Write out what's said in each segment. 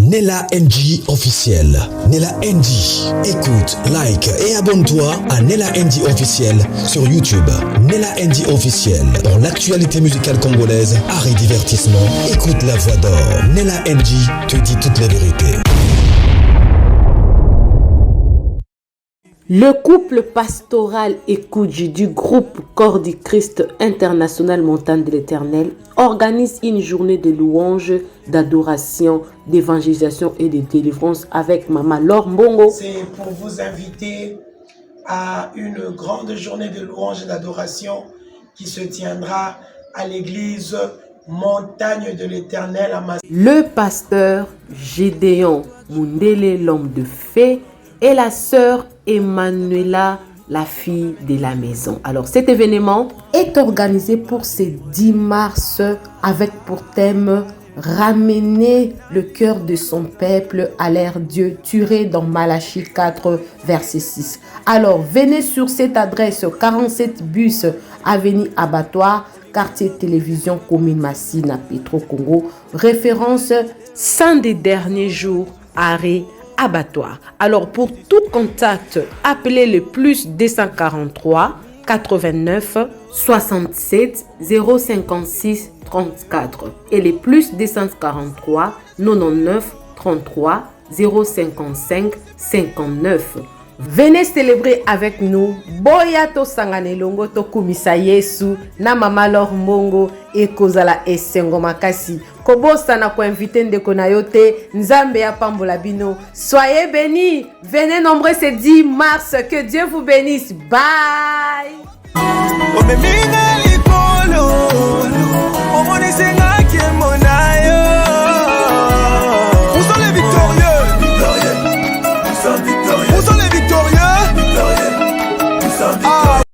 Nella NG officiel. Nella NG. Écoute, like et abonne-toi à Nella NG officiel sur YouTube. Nella NG officiel. Pour l'actualité musicale congolaise, art et divertissement, écoute la voix d'or. Nella NG te dit toute la vérité. Le couple pastoral Ekoudji du groupe Corps du Christ International Montagne de l'Éternel organise une journée de louange, d'adoration, d'évangélisation et de délivrance avec Maman Laure Mbongo. C'est pour vous inviter à une grande journée de louange et d'adoration qui se tiendra à l'église Montagne de l'Éternel à Massy. Le pasteur Gédéon Mundele, l'homme de fée, et la sœur Emmanuela, la fille de la maison. Alors cet événement est organisé pour ce 10 mars avec pour thème ramener le cœur de son peuple à l'ère Dieu, tiré dans Malachie 4 verset 6. Alors venez sur cette adresse 47 bus avenue Abattoir, quartier télévision commune Massina Petro Congo, référence 100 des derniers jours arrêt Abattoir. Alors pour tout contact, appelez le plus 243 89 67 056 34 et le plus 243 99 33 055 59. Venez célébrer avec nous. Boyato sanganelongo to kumisa Yesu na Mama Laure Mbongo et kozala esengo makasi. Kobosa na ko inviter ndeko na yote Nzambe ya pambola bino. Soyez bénis. Venez nombreux ce 10 mars. Que Dieu vous bénisse. Bye.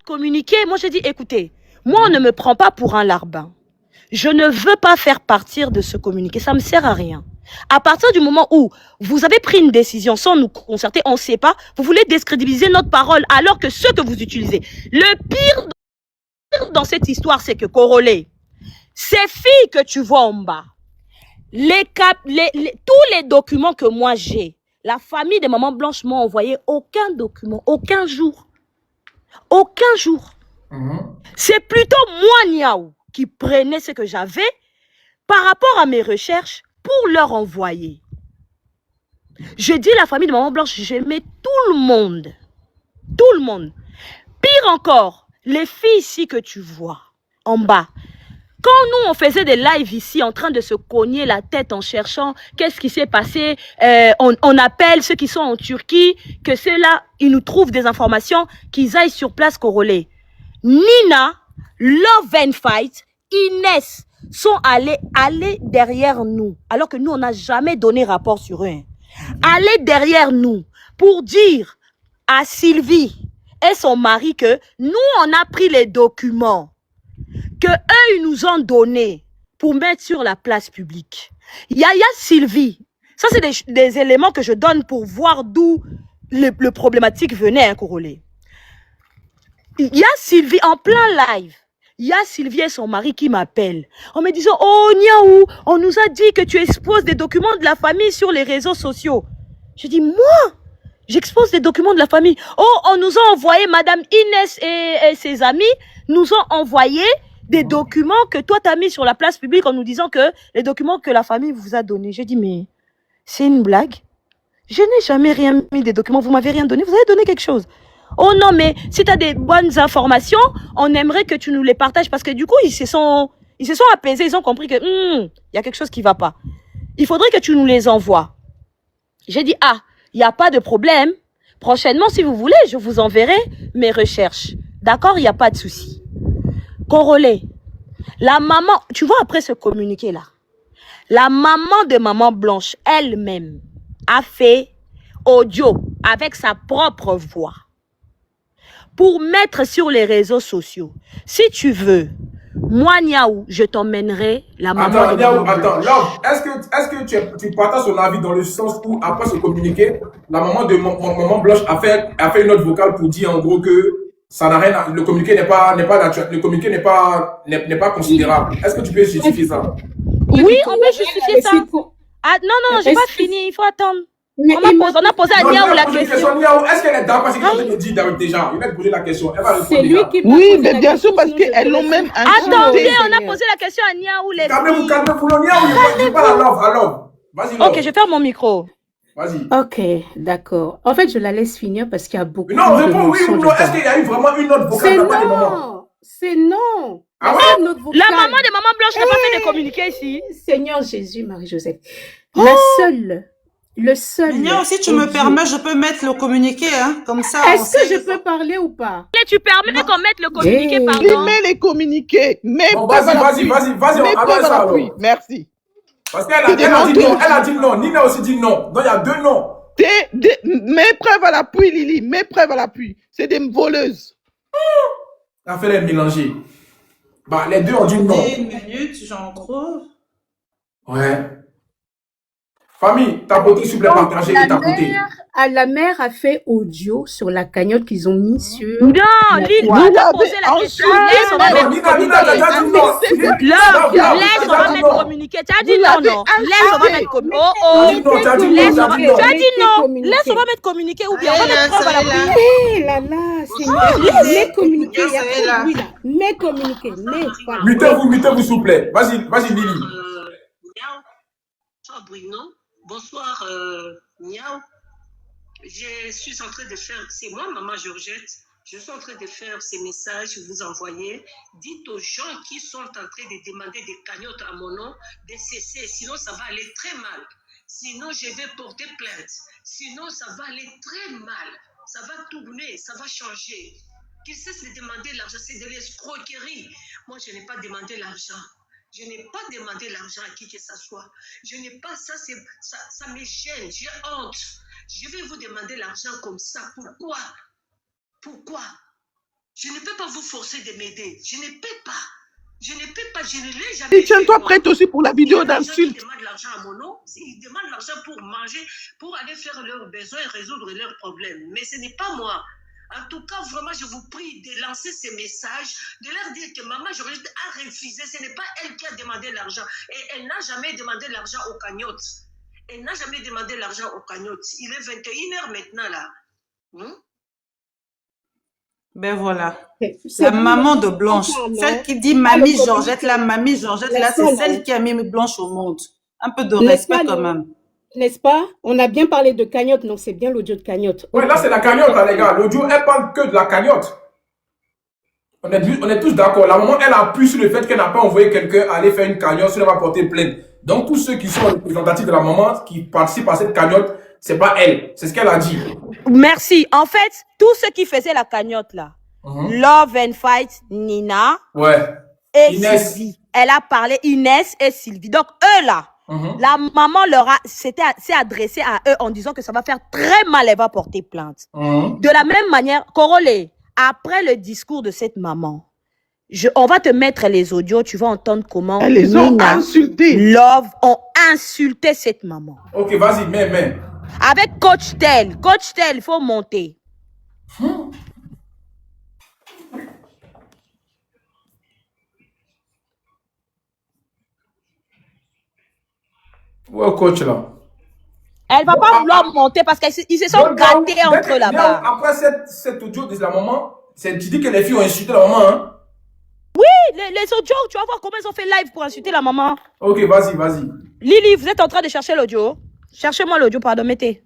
Communiquer, moi je dis écoutez, moi on ne me prend pas pour un larbin. Je ne veux pas faire partir de ce communiqué, ça me sert à rien. À partir du moment où vous avez pris une décision sans nous concerter, on ne sait pas, vous voulez décrédibiliser notre parole alors que ce que vous utilisez. Le pire dans cette histoire, c'est que Korolé, ces filles que tu vois en bas, tous les documents que moi j'ai, la famille de Maman Blanche m'a envoyé aucun document, aucun jour. Aucun jour. C'est plutôt moi, Niaou, qui prenais ce que j'avais par rapport à mes recherches pour leur envoyer. Je dis la famille de Maman Blanche, j'aimais tout le monde. Tout le monde. Pire encore, les filles ici que tu vois, en bas. Quand nous, on faisait des lives ici, en train de se cogner la tête en cherchant qu'est-ce qui s'est passé, on appelle ceux qui sont en Turquie, que ceux-là, ils nous trouvent des informations, qu'ils aillent sur place Korolé. Nina, Love and Fight, Inès sont allés derrière nous, alors que nous, on n'a jamais donné rapport sur eux. Aller derrière nous pour dire à Sylvie et son mari que nous, on a pris les documents que eux ils nous ont donné pour mettre sur la place publique. Yaya Sylvie, ça c'est des éléments que je donne pour voir d'où le problématique venait, hein, Korolé. Il y a Sylvie en plein live. Il y a Sylvie et son mari qui m'appellent en me disant « Oh Niaou, on nous a dit que tu exposes des documents de la famille sur les réseaux sociaux. » Je dis « Moi, j'expose des documents de la famille. Oh, on nous a envoyé, Madame Inès et ses amis nous ont envoyé des documents que toi t'as mis sur la place publique en nous disant que les documents que la famille vous a donnés. » J'ai dit, mais c'est une blague. Je n'ai jamais rien mis des documents, vous m'avez rien donné, vous avez donné quelque chose. Oh non, mais si tu as des bonnes informations, on aimerait que tu nous les partages parce que du coup, ils se sont apaisés, ils ont compris que y a quelque chose qui va pas. Il faudrait que tu nous les envoies. J'ai dit, ah, il n'y a pas de problème. Prochainement, si vous voulez, je vous enverrai mes recherches. D'accord, il n'y a pas de souci. Korolé, la maman, tu vois après ce communiqué-là, la maman de Maman Blanche elle-même a fait audio avec sa propre voix pour mettre sur les réseaux sociaux. Si tu veux, moi, Niaou, je t'emmènerai la maman de Maman Blanche. Attends, Laure, est-ce que tu partages son avis dans le sens où, après ce communiqué, la maman de Maman Blanche a fait une note vocale pour dire en gros que ça n'a rien le communiqué n'est pas naturel, le communiqué n'est pas considérable. Est-ce que tu peux justifier ça? Oui, on peut justifier ça. Ah, non, j'ai Est-ce pas que- fini, il faut attendre. Mais On a posé à Non, Niaou je vais la poser une question. question. Niaou, est-ce qu'elle est d'accord parce qu'elle te dit déjà? Je vais te poser la question. Elle va répondre C'est lui déjà. qui m'a Oui, posé mais la bien question, sûr, parce sinon je qu'elles l'ont te même laisse. insulté. Attendez, on a Seigneur. posé la question à Niaou, les Calmez-vous, filles. calmez-vous. Non, Niaou, je parle à Love. Vas-y, Love. Ok, je ferme mon micro. Vas-y. Ok, d'accord. En fait, je la laisse finir parce qu'il y a beaucoup Mais non, de réponds oui ou mensonges non. Est-ce dedans. qu'il y a eu vraiment une note vocale C'est de la part des mamans? non. C'est non. Ah La ouais? seule note La vocale. maman de Maman Blanche n'a pas fait de communiqué ici. Seigneur Jésus, Marie-Joseph. La seule, le seul. Niaou, si tu me audio. permets, je peux mettre le communiqué, hein, comme ça. on Est-ce que sait- je peux parler ou pas? Et tu permets qu'on mette le communiqué, Hey. Il pardon. met les communiqués. Mets Bon, preuve à l'appui. vas-y, Mets on preuve avance à ça l'appui. alors. Merci. Parce qu'elle C'est des a dit non, menteuses. elle a dit non. Nina a aussi dit non. Donc il y a deux noms. Mets preuve à l'appui, Lily. Mets preuve à l'appui. C'est des voleuses. La fait les mélanger. Bah, les deux ont dit non. Une minute, j'en trouve. Ouais. Famille, ta beauté, s'il vous plaît, partagez et ta beauté. La mère a fait audio sur la cagnotte qu'ils ont mis sur. Non, Lily, Vous on a l'avez posé la question. insulté. Laisse, on va Non, mettre. Nina, t'as déjà dit non. Laisse, on va mettre communiqué. Tu as dit non, non. Laisse, on va mettre communiqué. Oh, Tu as dit non, Laisse, t'as on va. dit non. Tu as dit non. communiqué. Laisse, on va mettre communiqué ou bien on va mettre preuve à la pluie. Eh là là, Seigneur, mets communiqué, il y a trop de bruit là. Mets communiqué, mets. Voilà. Mutez-vous, s'il vous plaît. Vas-y, Lily. Niaou, bonsoir Bruno, bonsoir Niaou. Je suis en train de faire, c'est moi Maman Georgette, je suis en train de faire ces messages, vous envoyer. Dites aux gens qui sont en train de demander des cagnottes à mon nom de cesser, sinon ça va aller très mal. Sinon je vais porter plainte, sinon ça va aller très mal. Ça va tourner, ça va changer. Qu'ils cessent de demander l'argent, c'est de l'escroquerie. Moi je n'ai pas demandé l'argent. Je n'ai pas demandé l'argent à qui que ce soit. Je n'ai pas ça, ça me gêne, j'ai honte. Je vais vous demander l'argent comme ça. Pourquoi? Pourquoi? Je ne peux pas vous forcer de m'aider. Je ne peux pas. Je ne peux pas, je ne l'ai jamais Et tiens-toi moi. prête aussi pour la vidéo Il y a des gens qui d'insulte. demandent l'argent à mon nom. Ils demandent l'argent pour manger, pour aller faire leurs besoins et résoudre leurs problèmes. Mais ce n'est pas moi. En tout cas, vraiment, je vous prie de lancer ces messages, de leur dire que Maman Georgette a refusé. Ce n'est pas elle qui a demandé l'argent. Et elle n'a jamais demandé l'argent aux cagnottes. Elle n'a jamais demandé l'argent aux cagnottes. Il est 21h maintenant, là. Ben voilà. C'est La bon, maman de c'est Blanche. pas mal, Celle hein. qui dit Mamie Le Georgette, communiqué. la Mamie Georgette, La là, c'est seule, celle hein. qui a mis Blanche au monde. Un peu de N'est-ce respect pas, quand le- même. N'est-ce pas? On a bien parlé de cagnotte, non, c'est bien l'audio de cagnotte. Ouais, là, c'est la cagnotte, là, les gars. L'audio, elle parle que de la cagnotte. On est tous d'accord. La maman, elle appuie sur le fait qu'elle n'a pas envoyé quelqu'un aller faire une cagnotte, sinon elle va porter plainte. Donc, tous ceux qui sont représentatifs de la maman, qui participent à cette cagnotte, c'est pas elle. C'est ce qu'elle a dit. Merci. En fait, tous ceux qui faisaient la cagnotte là, Love and Fight, Nina Ouais. et Inès. Sylvie. Elle a parlé Inès et Sylvie. Donc eux là, la maman s'est adressée à eux en disant que ça va faire très mal, elle va porter plainte. De la même manière, Korole, après le discours de cette maman, on va te mettre les audios, tu vas entendre comment Elles les ont Nina, insultées. Love ont insulté cette maman. Ok, vas-y, mais. Avec Coach Tel, il faut monter. Ouais, coach, là. Elle va pas vouloir monter parce qu'ils se sont Donc, gâtés Niaou, entre là-bas. Après cette audio de la maman, tu dis que les filles ont insulté la maman, hein? Les audios, tu vas voir comment ils ont fait live pour insulter la maman. Ok, vas-y. Lily, vous êtes en train de chercher l'audio. Cherchez-moi l'audio, pardon, mettez.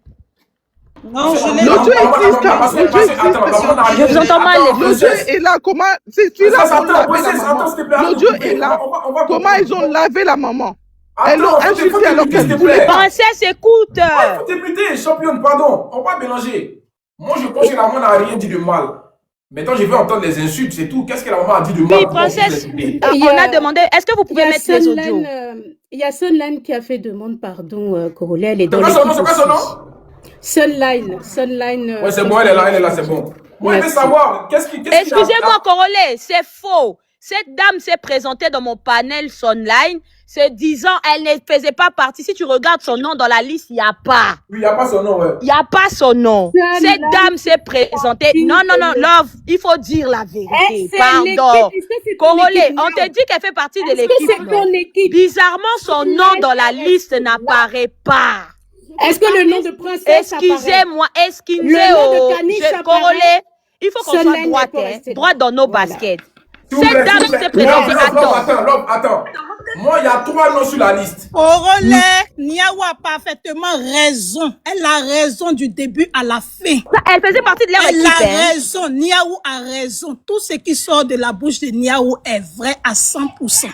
Non, je l'ai. L'audio existe, hein. Attends, L'audio existe. Je vous entends mal, les L'audio est là. Comment? C'est celui-là qui ont lavé la maman. L'audio est là. Comment ils ont lavé la maman? Elles l'ont insulté alors qu'elle voulait pas. Princesse, écoute. Il faut t'écouter, championne, pardon. On va mélanger. Moi, je pense que la maman n'a rien dit de mal. Maintenant, je veux entendre les insultes, c'est tout. Qu'est-ce que la maman a dit de mal? Oui, princesse, Il y on a- a demandé, est-ce que vous pouvez mettre les audios? Il y a Sunline qui a fait demande pardon, Korole, elle est C'est dans quoi son nom? l'équipe C'est quoi son aussi. nom? Sunline. Ouais, c'est bon, elle est là, c'est bon. Moi, je veux Merci. savoir, qu'est-ce qui Excusez-moi, Korole, c'est faux. Cette dame s'est présentée dans mon panel online, se disant, elle ne faisait pas partie. Si tu regardes son nom dans la liste, il n'y a pas. Oui, il n'y a pas son nom, ouais. Il n'y a pas son nom. Cette dame s'est présentée. Non, Love, il faut dire la vérité. Pardon. Corolé, on te dit qu'elle fait partie de l'équipe. Bizarrement, son nom dans la liste n'apparaît pas. Est-ce que le nom de princesse Excusez-moi, Corolé, il faut qu'on soit droit dans nos baskets. Cette dame s'est présentée. Attends. Moi, il y a 3 noms sur la liste. Corolé, Niaou a parfaitement raison. Elle a raison du début à la fin. Elle faisait partie de leur équipe. Elle a raison. Niaou a raison. Tout ce qui sort de la bouche de Niaou est vrai à 100%.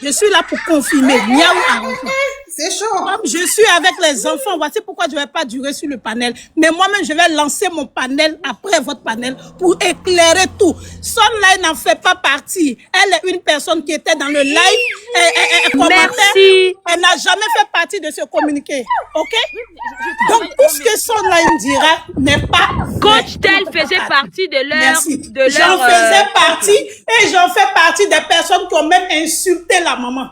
Je suis là pour confirmer. Niaou a raison. C'est chaud. Comme je suis avec les enfants, voici pourquoi je ne vais pas durer sur le panel. Mais moi-même, je vais lancer mon panel après votre panel pour éclairer tout. Sonline n'en fait pas partie. Elle est une personne qui était dans le live. Merci. Elle n'a jamais fait partie de ce communiqué. OK? Donc, tout ce que Sonline dira n'est pas... Coach Tel faisait partie de leur... Merci. J'en faisais partie et j'en fais partie des personnes qui ont même insulté la maman.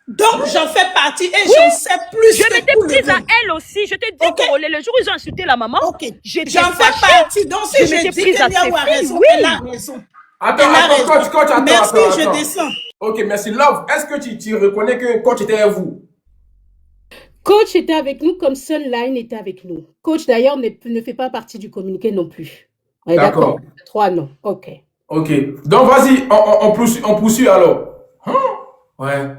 Donc, j'en fais partie et j'en sais plus. Je m'étais prise à elle aussi. Je te dis, Corolé, le jour où ils ont insulté la maman, j'en fais partie. Donc, si je dis que Niaou a raison, elle a raison. Attends, coach, attends. Merci, je descends. Ok, merci. Love, est-ce que tu reconnais que coach était avec vous? Coach était avec nous comme Sunline était avec nous. Coach, d'ailleurs, ne fait pas partie du communiqué non plus. D'accord. 3 noms. Ok. Donc, vas-y, on poursuit alors. Ouais.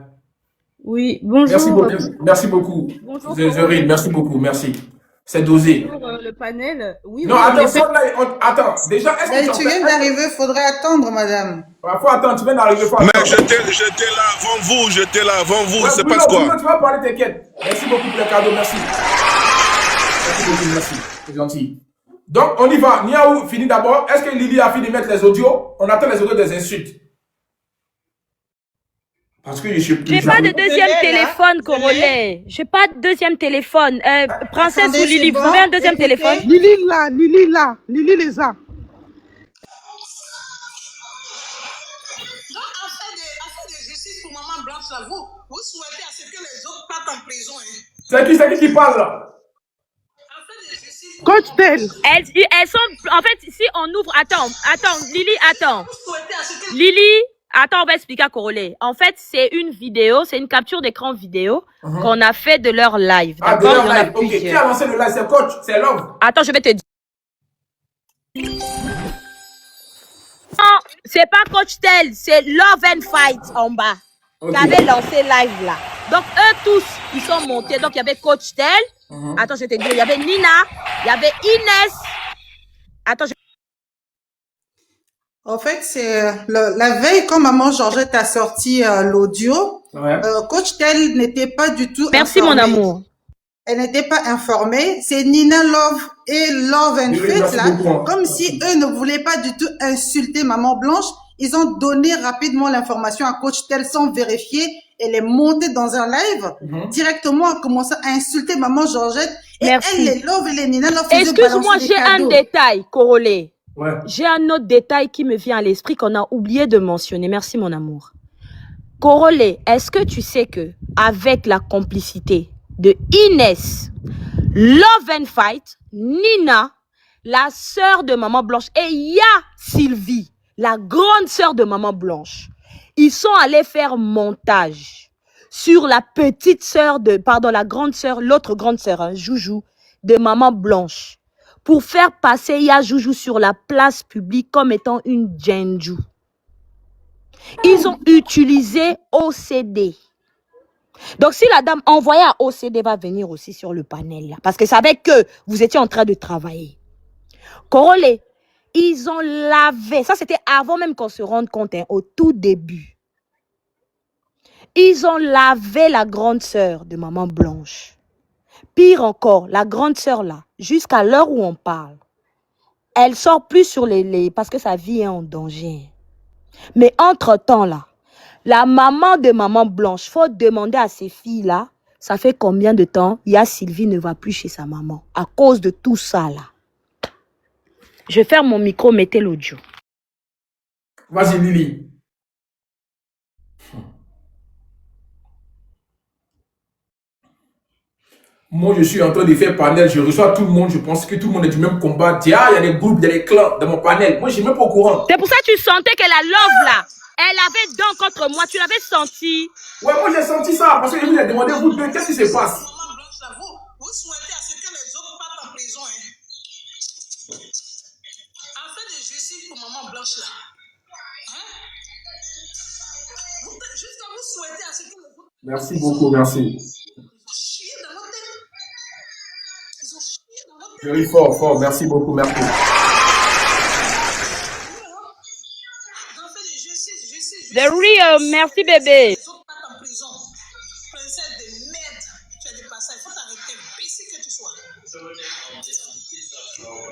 Oui, bonjour. Merci beaucoup. Bonjour. Zerine, merci beaucoup, merci. C'est dosé. Pour le panel, oui. Non, attends, déjà, est-ce que tu viens d'arriver, il faudrait attendre, madame. Il faut attendre, tu viens d'arriver. Mais j'étais là avant vous, ouais, c'est pas quoi. Tu vas parler, t'inquiète. Merci beaucoup pour le cadeau, merci. Merci beaucoup, merci. C'est gentil. Donc, on y va. Niaou finit d'abord. Est-ce que Lily a fini de mettre les audios? On attend les audios des insultes. Parce que j'ai pas de deuxième téléphone, Corolé. J'ai pas de deuxième téléphone. Princesse ou Lily, vous avez un deuxième téléphone? Lily les a. Donc, afin de justice pour Maman Blanche, là, vous souhaitez à ce que les autres partent en prison. C'est qui parle là? Coach Tel. Elles sont... En fait, si on ouvre... Attends, Lily, attends. Lily... Attends, on va expliquer à Corolé. En fait, c'est une vidéo, c'est une capture d'écran vidéo qu'on a fait de leur live. Ah, de leur live. Ok, qui a lancé le live? C'est Coach, c'est Love. Attends, je vais te dire. Non, c'est pas Coach Tel, c'est Love and Fight en bas. Qui avait lancé live là. Donc, eux tous, ils sont montés. Donc, il y avait Coach Tel. Attends, je vais te dire. Il y avait Nina, il y avait Inès. Attends, En fait, c'est la veille, quand Maman Georgette a sorti l'audio, Coach Tel n'était pas du tout Merci, informée. mon amour. Elle n'était pas informée. C'est Nina Love et Love and Faith, là, comme si eux ne voulaient pas du tout insulter Maman Blanche. Ils ont donné rapidement l'information à Coach Tel sans vérifier. Elle est montée dans un live, directement a commencé à insulter Maman Georgette. Et Merci. elle, les Love et les Nina Love, excuse-moi, j'ai un détail, Corolé. Ouais. J'ai un autre détail qui me vient à l'esprit qu'on a oublié de mentionner. Merci, mon amour. Corolé, est-ce que tu sais que avec la complicité de Inès, Love and Fight, Nina, la sœur de Maman Blanche, et Ya Sylvie, la grande sœur de Maman Blanche, ils sont allés faire montage sur la petite sœur la grande sœur, l'autre grande sœur, Joujou, de Maman Blanche, pour faire passer Ya Joujou sur la place publique comme étant une Djenju. Ils ont utilisé OCD. Donc, si la dame envoyée à OCD va venir aussi sur le panel, là, parce que c'est avec eux, vous étiez en train de travailler. Corolé, ils ont lavé. Ça, c'était avant même qu'on se rende compte, au tout début. Ils ont lavé la grande sœur de Maman Blanche. Pire encore, la grande sœur là, jusqu'à l'heure où on parle, elle sort plus sur les parce que sa vie est en danger. Mais entre-temps là, la maman de Maman Blanche, faut demander à ces filles là, ça fait combien de temps Ya Sylvie ne va plus chez sa maman à cause de tout ça là. Je ferme mon micro, mettez l'audio. Vas-y, Lily. Moi, je suis en train de faire panel, je reçois tout le monde, je pense que tout le monde est du même combat. Il y a des groupes, il y a des clans dans mon panel. Moi, je suis même pas au courant. C'est pour ça que tu sentais que la love, là, elle avait dents contre moi. Tu l'avais senti. Ouais, moi, j'ai senti ça. Parce que je vous ai demandé, vous deux, qu'est-ce qui se passe? Vous souhaitez à ce que les autres partent en prison. Hein? En fait de justice pour Maman Blanche, là. Hein? Jusqu'à vous souhaiter à ce que les autres... Merci beaucoup, merci. Very fort, merci beaucoup, merci. The real, merci bébé.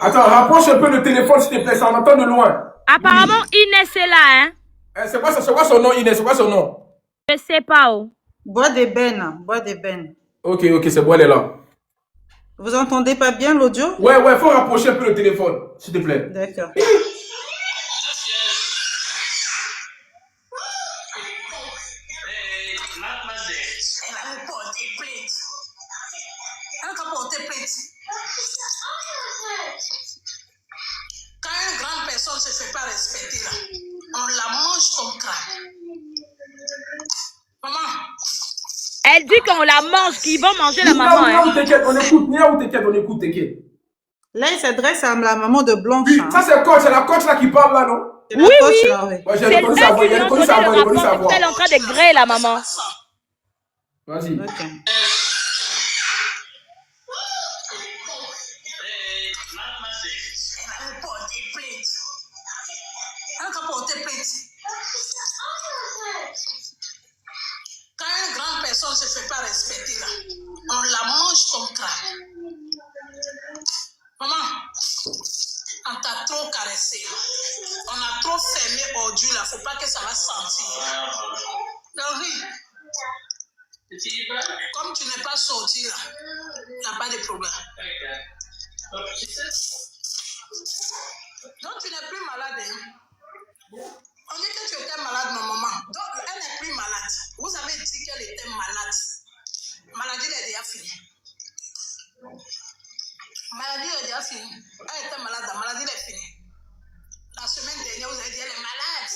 Attends, rapproche un peu le téléphone s'il te plaît, ça m'entend de loin. Apparemment, Inès est là, hein. C'est quoi son nom, Inès? C'est quoi son nom? Je sais pas, oh. Bois d'ébène, bois d'ébène. Ok, c'est bon, elle est là. Vous entendez pas bien l'audio? Ouais, faut rapprocher un peu le téléphone, s'il te plaît. D'accord. Quand une grande personne ne se fait pas respecter, là, on la mange comme crâne. Maman. Elle dit qu'on la mange, qu'ils vont manger la maman. On écoute, t'inquiète. Là, il s'adresse à la maman de Blanche. Oui, ça c'est coach, c'est la coach là qui parle là, non? Oui. Ouais, j'ai reconnu sa voix, Elle est en train de griller la maman. Vas-y. Ok. Quand une grande personne ne se fait pas respecter, là, on la mange comme crâne. Maman, on t'a trop caressé. On a trop fermé ordu là. Faut pas que ça va sentir. Laurie, comme tu n'es pas sorti là, il n'y a pas de problème. Donc tu n'es plus malade. Hein? On dit que tu étais malade, ma maman. Donc elle n'est plus malade. Vous avez dit qu'elle était malade. Maladie est déjà finie. Maladie est déjà finie. Elle était malade, la maladie est finie. La semaine dernière, vous avez dit qu'elle est malade.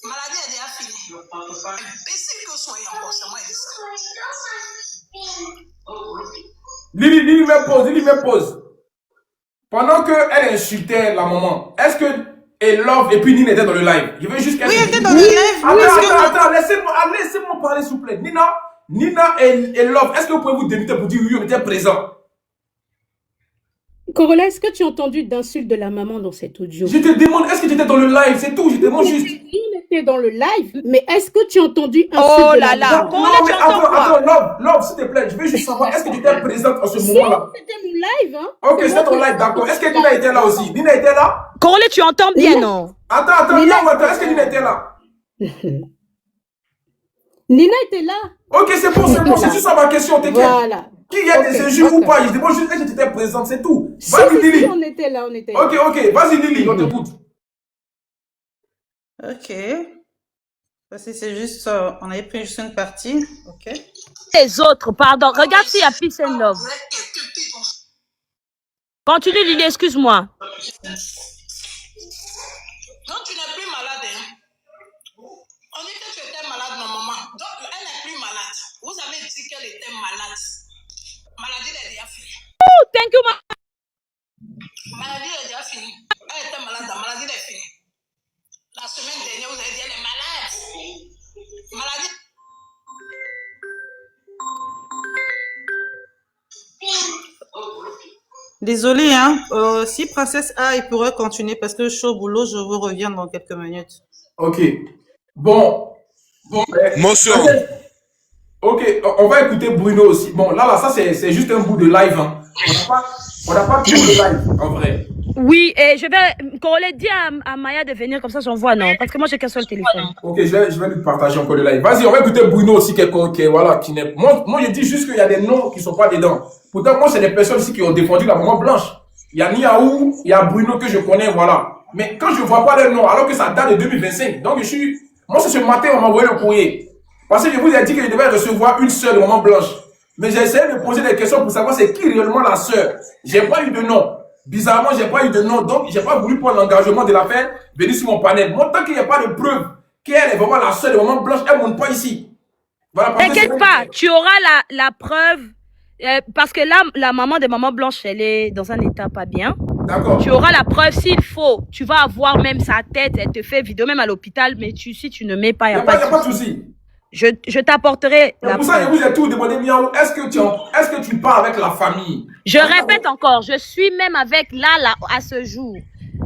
Maladie est déjà finie. Imbécile que soyez encore, c'est moi qui dis ça. Lily me pose. Pendant qu'elle insultait la maman, est-ce que Love et puis Nina étaient dans le live? Je veux juste qu'elle... Oui, elle était dans le live. Attends, laissez-moi parler s'il vous plaît. Nina et Love, est-ce que vous pouvez vous débuter pour dire oui, on était présents? Corolla, est-ce que tu as entendu d'insultes de la maman dans cet audio? Je te demande, est-ce que tu étais dans le live? C'est tout, je te demande juste. On était dans le live, mais est-ce que tu as entendu insultes de la maman? Corolla, tu entends quoi? Attends, Love, s'il te plaît, je veux juste savoir, est-ce que tu étais présente en ce moment-là? C'était mon live, hein. Ok, c'était ton live, d'accord. Est-ce que Nina était là aussi? Nina était là? Corolla, tu entends bien, non? Attends, est-ce que Nina était là? Nina était là. Ok, c'est bon, c'est juste ça ma question, t'inquiète. Voilà. Qu'il y a des injures ou pas, je demande juste que tu étais présente, c'est tout. Vas-y, Lily. On était là. Ok, vas-y Lily, on t'écoute. Ok. Parce que c'est juste, on avait pris juste une partie. Ok. Les autres, pardon. Regarde s'il y a Peace and Love. Continue Lily, excuse-moi. Non, tu n'es plus malade. Hein? On dit que tu étais malade, ma maman. Donc, elle n'est plus malade. Vous avez dit qu'elle était malade. Maladie est déjà finie. Oh, thank you, Maladie est déjà finie. Elle était malade, la maladie est finie. La semaine dernière, vous avez dit qu'elle est malade. Maladie. Désolée, hein. Si Princesse A, il pourrait continuer parce que je suis au boulot, je vous reviens dans quelques minutes. Ok. Bon. Monsieur. Ok, on va écouter Bruno aussi. Bon, là, ça, c'est juste un bout de live. Hein. On n'a pas tout le live, en vrai. Oui, et je vais... Corolla, dis à Maya de venir, comme ça j'envoie, non? Parce que moi, j'ai qu'un seul téléphone. Ok, je vais lui partager encore le live. Vas-y, on va écouter Bruno aussi, quelqu'un qui n'est... Moi, je dis juste qu'il y a des noms qui ne sont pas dedans. Pourtant, moi, c'est des personnes aussi qui ont défendu la maman Blanche. Il y a Niaou, il y a Bruno que je connais, voilà. Mais quand je ne vois pas leur nom, alors que ça date de 2025, donc moi c'est ce matin on m'a envoyé le courrier. Parce que je vous ai dit que je devais recevoir une sœur de Maman Blanche. Mais j'ai essayé de poser des questions pour savoir c'est qui réellement la sœur. J'ai pas eu de nom. Bizarrement, j'ai pas eu de nom, donc j'ai pas voulu prendre l'engagement de la faire venir sur mon panel. Moi, tant qu'il n'y a pas de preuve qu'elle est vraiment la sœur de Maman Blanche, elle ne monte pas ici. Voilà, t'inquiète pas, tu auras la preuve. Parce que là, la maman de Maman Blanche, elle est dans un état pas bien. D'accord. Tu auras la preuve s'il faut. Tu vas avoir même sa tête, elle te fait vidéo même à l'hôpital, mais si tu ne mets pas, il n'y a pas de souci. Je t'apporterai la preuve. Pour ça, je vous ai tout demandé, Miaou, est-ce que tu pars avec la famille? Je répète encore, je suis même avec là, à ce jour.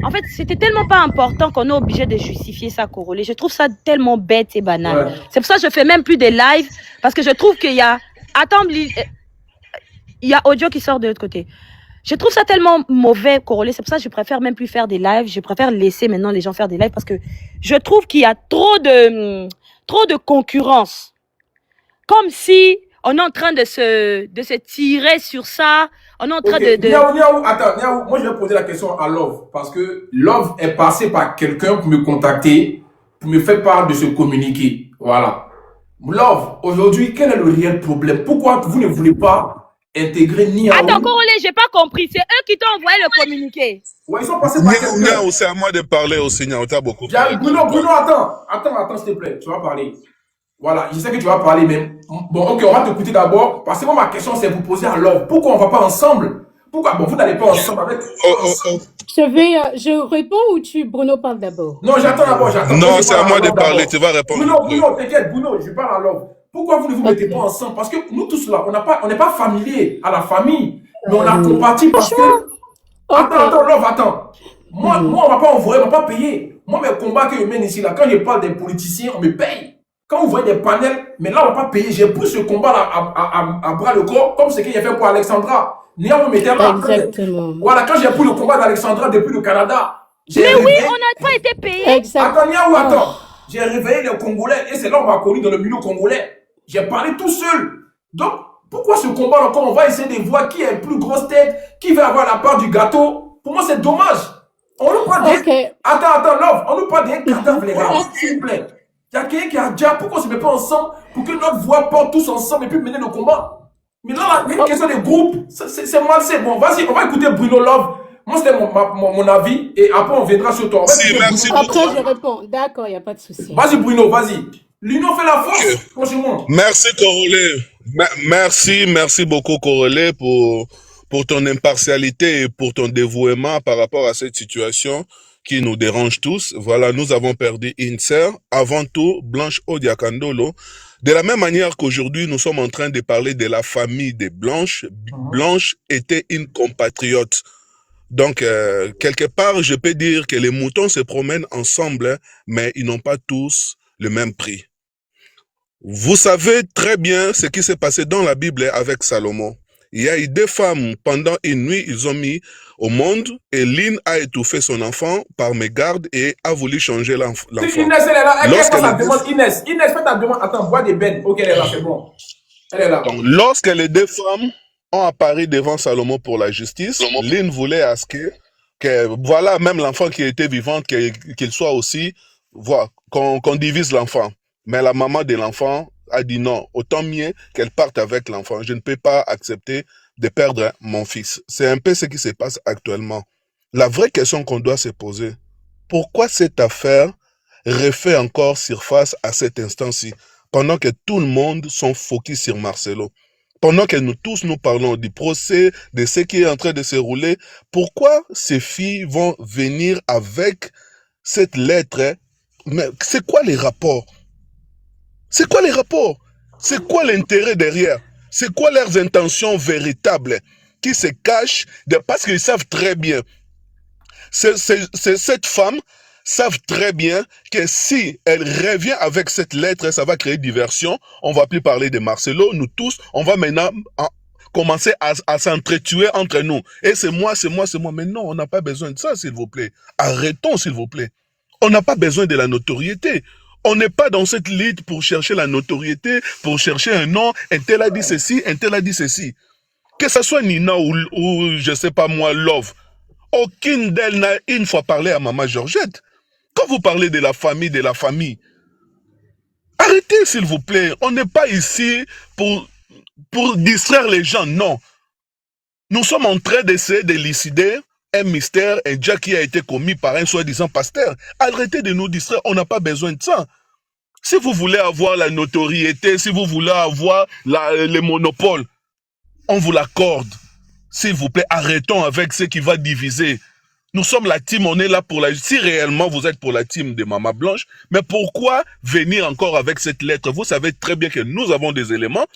En fait, c'était tellement pas important qu'on est obligé de justifier ça, Korole. Je trouve ça tellement bête et banal. Ouais. C'est pour ça que je fais même plus des lives, parce que je trouve qu'il y a... Attends, il y a audio qui sort de l'autre côté. Je trouve ça tellement mauvais, Korole. C'est pour ça que je préfère même plus faire des lives. Je préfère laisser maintenant les gens faire des lives, parce que je trouve qu'il y a trop de concurrence. Comme si on est en train de se tirer sur ça. On est en train de... Niaou, attends, Niaou, moi je vais poser la question à Love. Parce que Love est passé par quelqu'un pour me contacter, pour me faire part de ce communiqué. Voilà. Love, aujourd'hui, quel est le réel problème? Pourquoi vous ne voulez pas intégrer Niaou? Attends, Korole, j'ai pas compris. C'est eux qui t'ont envoyé le communiqué. Ouais, ils sont passés par quelqu'un. Niaou, c'est à moi de parler aussi, Niaou, t'as beaucoup parlé. Bruno, attends, s'il te plaît, tu vas parler. Voilà, je sais que tu vas parler même. Bon, ok, on va t'écouter d'abord. Parce que moi, ma question, c'est vous poser à Love. Pourquoi on ne va pas ensemble? Pourquoi? Bon, vous n'allez pas ensemble avec... Je réponds ou Bruno parle d'abord? Non, j'attends d'abord, Non, c'est à moi de parler, tu vas répondre. Bruno, t'inquiète, Bruno, je parle à Love. Pourquoi vous ne vous mettez pas ensemble? Parce que nous tous là, on n'est pas familiers à la famille. Mais on a compati parce que... Attends, Love, attends. Moi, on ne va pas envoyer, on ne va pas payer. Moi, mes combats que je mène ici, là, quand je parle des politiciens, on me paye. Quand vous voyez des panels, mais là, on ne va pas payer. J'ai pris ce combat-là à bras le corps, comme ce qu'il a fait pour Alexandra. Niaou me mettait là. Exactement. Voilà, quand j'ai pris le combat d'Alexandra depuis le Canada. Mais oui, on n'a pas été payé. Exactement. Attends, Niaou, attends. J'ai réveillé les Congolais et c'est là qu'on m'a connu dans le milieu congolais. J'ai parlé tout seul. Donc, pourquoi ce combat encore? On va essayer de voir qui a une plus grosse tête, qui va avoir la part du gâteau. Pour moi, c'est dommage. On nous parle Attends, Love, on nous parle d'un cadavre, les gars. S'il vous plaît. Il y a quelqu'un qui a déjà, pourquoi on ne se met pas ensemble pour que notre voix porte tous ensemble et puis mener le combat? Mais là, il y a une question de groupe, c'est mal, c'est bon. Vas-y, on va écouter Bruno Love. Moi, c'était mon avis et après, on viendra sur toi. Merci beaucoup. Après, je réponds. D'accord, il n'y a pas de souci. Vas-y, Bruno, vas-y. L'union fait la force, franchement. Merci, Korole. Merci beaucoup, Korole, pour ton impartialité et pour ton dévouement par rapport à cette situation qui nous dérange tous. Voilà, nous avons perdu une sœur, avant tout Blanche Odiakandolo. De la même manière qu'aujourd'hui, nous sommes en train de parler de la famille des Blanches. Blanche était une compatriote. Donc, quelque part, je peux dire que les moutons se promènent ensemble, mais ils n'ont pas tous le même prix. Vous savez très bien ce qui s'est passé dans la Bible avec Salomon. Il y a eu deux femmes, pendant une nuit, ils ont mis au monde, et l'une a étouffé son enfant par mégarde et a voulu changer l'enfant. Inès, elle est là. Elle fait ta demande, Inès, fais ta demande. Attends, bois des bennes. Ok, elle est là, c'est bon. Elle est là. Donc, lorsque les deux femmes ont apparu devant Salomon pour la justice, l'une voulait à ce que voilà, même l'enfant qui était vivant, qu'il soit aussi, voilà, qu'on divise l'enfant. Mais la maman de l'enfant a dit non, autant mieux qu'elle parte avec l'enfant. Je ne peux pas accepter de perdre mon fils. C'est un peu ce qui se passe actuellement. La vraie question qu'on doit se poser, pourquoi cette affaire refait encore surface à cet instant-ci, pendant que tout le monde sont focus sur Marcelo? Pendant que nous tous nous parlons du procès, de ce qui est en train de se rouler, pourquoi ces filles vont venir avec cette lettre? Mais c'est quoi les rapports? C'est quoi les rapports? C'est quoi l'intérêt derrière? C'est quoi leurs intentions véritables qui se cachent parce qu'ils savent très bien. Cette femme savent très bien que si elle revient avec cette lettre, ça va créer diversion. On va plus parler de Marcelo. Nous tous, on va maintenant commencer à s'entretuer entre nous. Et c'est moi. Mais non, on n'a pas besoin de ça, s'il vous plaît. Arrêtons, s'il vous plaît. On n'a pas besoin de la notoriété. On n'est pas dans cette lutte pour chercher la notoriété, pour chercher un nom. Un tel a dit ceci, un tel a dit ceci. Que ce soit Nina ou je sais pas moi, Love. aucune d'elles n'a une fois parlé à Maman Georgette. Quand vous parlez de la famille, arrêtez s'il vous plaît. On n'est pas ici pour distraire les gens, non. Nous sommes en train d'essayer d'élucider un mystère, un diable qui a été commis par un soi-disant pasteur. Arrêtez de nous distraire, on n'a pas besoin de ça. Si vous voulez avoir la notoriété, si vous voulez avoir le monopole, on vous l'accorde. S'il vous plaît, arrêtons avec ce qui va diviser. Nous sommes la team, on est là pour la... Si réellement vous êtes pour la team de Maman Blanche, mais pourquoi venir encore avec cette lettre? Vous savez très bien que nous avons des éléments,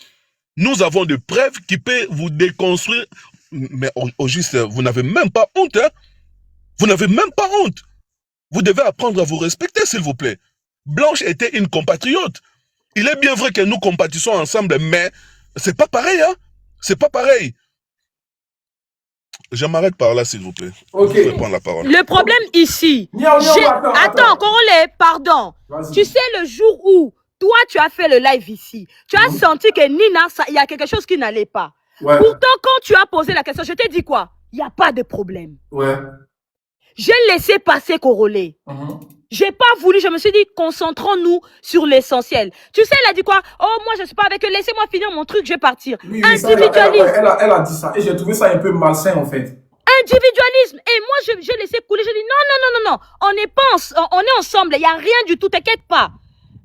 nous avons des preuves qui peuvent vous déconstruire. Mais au juste, vous n'avez même pas honte, hein? Vous n'avez même pas honte. Vous devez apprendre à vous respecter, s'il vous plaît. Blanche était une compatriote. Il est bien vrai que nous compatissons ensemble, mais c'est pas pareil, hein? C'est pas pareil. Je m'arrête par là, s'il vous plaît. Ok. Je vais prendre la parole. Le problème ici... Attends, Corolé, pardon. Tu sais, le jour où toi, tu as fait le live ici, tu as senti que Nina, il y a quelque chose qui n'allait pas. Ouais. Pourtant, quand tu as posé la question, je t'ai dit quoi? Il n'y a pas de problème. Ouais. J'ai laissé passer Corolé. J'ai pas voulu, je me suis dit, concentrons-nous sur l'essentiel. Tu sais, elle a dit quoi? Oh, moi, je suis pas avec eux, laissez-moi finir mon truc, je vais partir. Oui, individualisme. Elle a dit ça, et j'ai trouvé ça un peu malsain, en fait. Individualisme. Et moi, j'ai laissé couler, j'ai dit, non, on est ensemble, il n'y a rien du tout, t'inquiète pas.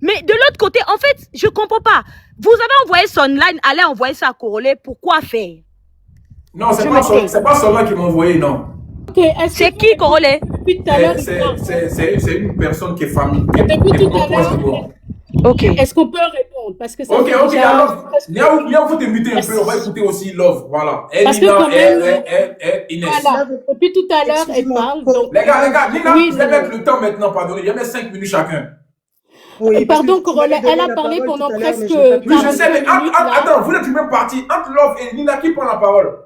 Mais de l'autre côté, en fait, je comprends pas. Vous avez envoyé son line, allez envoyer ça à Corolé, pourquoi faire? Non, c'est pas Sonia qui m'a envoyé, non. Okay, c'est qui, Corolé? C'est une personne qui est famille. Ok. Est-ce qu'on peut répondre? Parce que ça ok, alors, Nia, faut te muter un peu, on va écouter aussi Love, voilà. Parce que quand même, Inès. Voilà. Depuis tout à l'heure, elle parle. Donc... Les gars, Nina, vous allez mettre le temps maintenant, pardonnez, il y a même 5 minutes chacun. Oui, pardon, Corolé, elle a parlé pendant presque... Oui, je sais, mais attends, vous n'êtes même parti. Entre Love et Nina, qui prend la parole?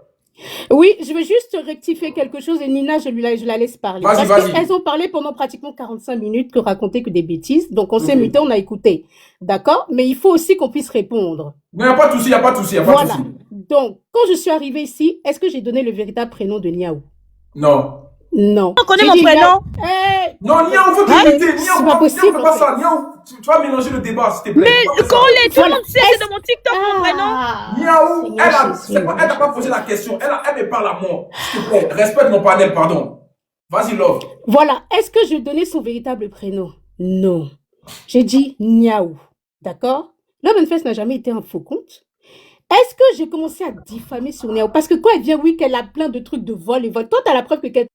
Oui, je veux juste rectifier quelque chose et Nina, je la laisse parler. Parce qu'elles ont parlé pendant pratiquement 45 minutes, que raconter que des bêtises. Donc, on s'est muté, on a écouté. D'accord? Mais il faut aussi qu'on puisse répondre. Il n'y a pas de souci, il n'y a pas de souci. Voilà. Donc, quand je suis arrivée ici, est-ce que j'ai donné le véritable prénom de Niaou? Non. Non. On connaît mon prénom? Non, Niaou, faut t'éviter. Niaou, c'est pas possible. pas ça. Niaou, tu vas mélanger le débat, s'il te plaît. Mais Corolé, tout le monde sait, c'est de mon TikTok, mon prénom. Niaou, elle n'a pas posé la question. Elle me parle à moi. S'il te plaît, respecte mon panel, pardon. Vas-y, Love. Voilà. Est-ce que je donnais son véritable prénom? Non. J'ai dit Niaou. D'accord? Love and Fest n'a jamais été un faux compte. Est-ce que j'ai commencé à diffamer sur Niaou? Parce que quand elle vient, oui, qu'elle a plein de trucs de vol et vol. Toi, t'as la preuve que quelqu'un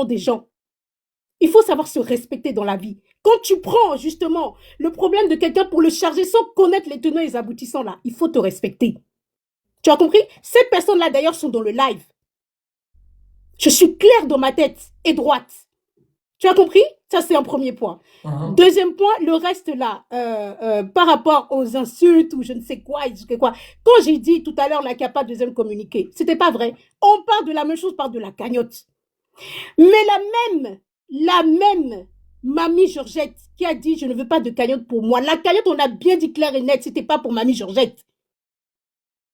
des gens. Il faut savoir se respecter dans la vie. Quand tu prends justement le problème de quelqu'un pour le charger sans connaître les tenants et les aboutissants là, il faut te respecter. Tu as compris? Ces personnes-là d'ailleurs sont dans le live. Je suis claire dans ma tête et droite. Tu as compris? Ça c'est un premier point. Deuxième point, le reste là, par rapport aux insultes ou je ne sais quoi, quand j'ai dit tout à l'heure la capable deuxième communiqué, c'était pas vrai. On parle de la même chose, on parle de la cagnotte. Mais la même Mamie Georgette qui a dit je ne veux pas de cagnotte pour moi. La cagnotte, on a bien dit clair et net, c'était pas pour Mamie Georgette.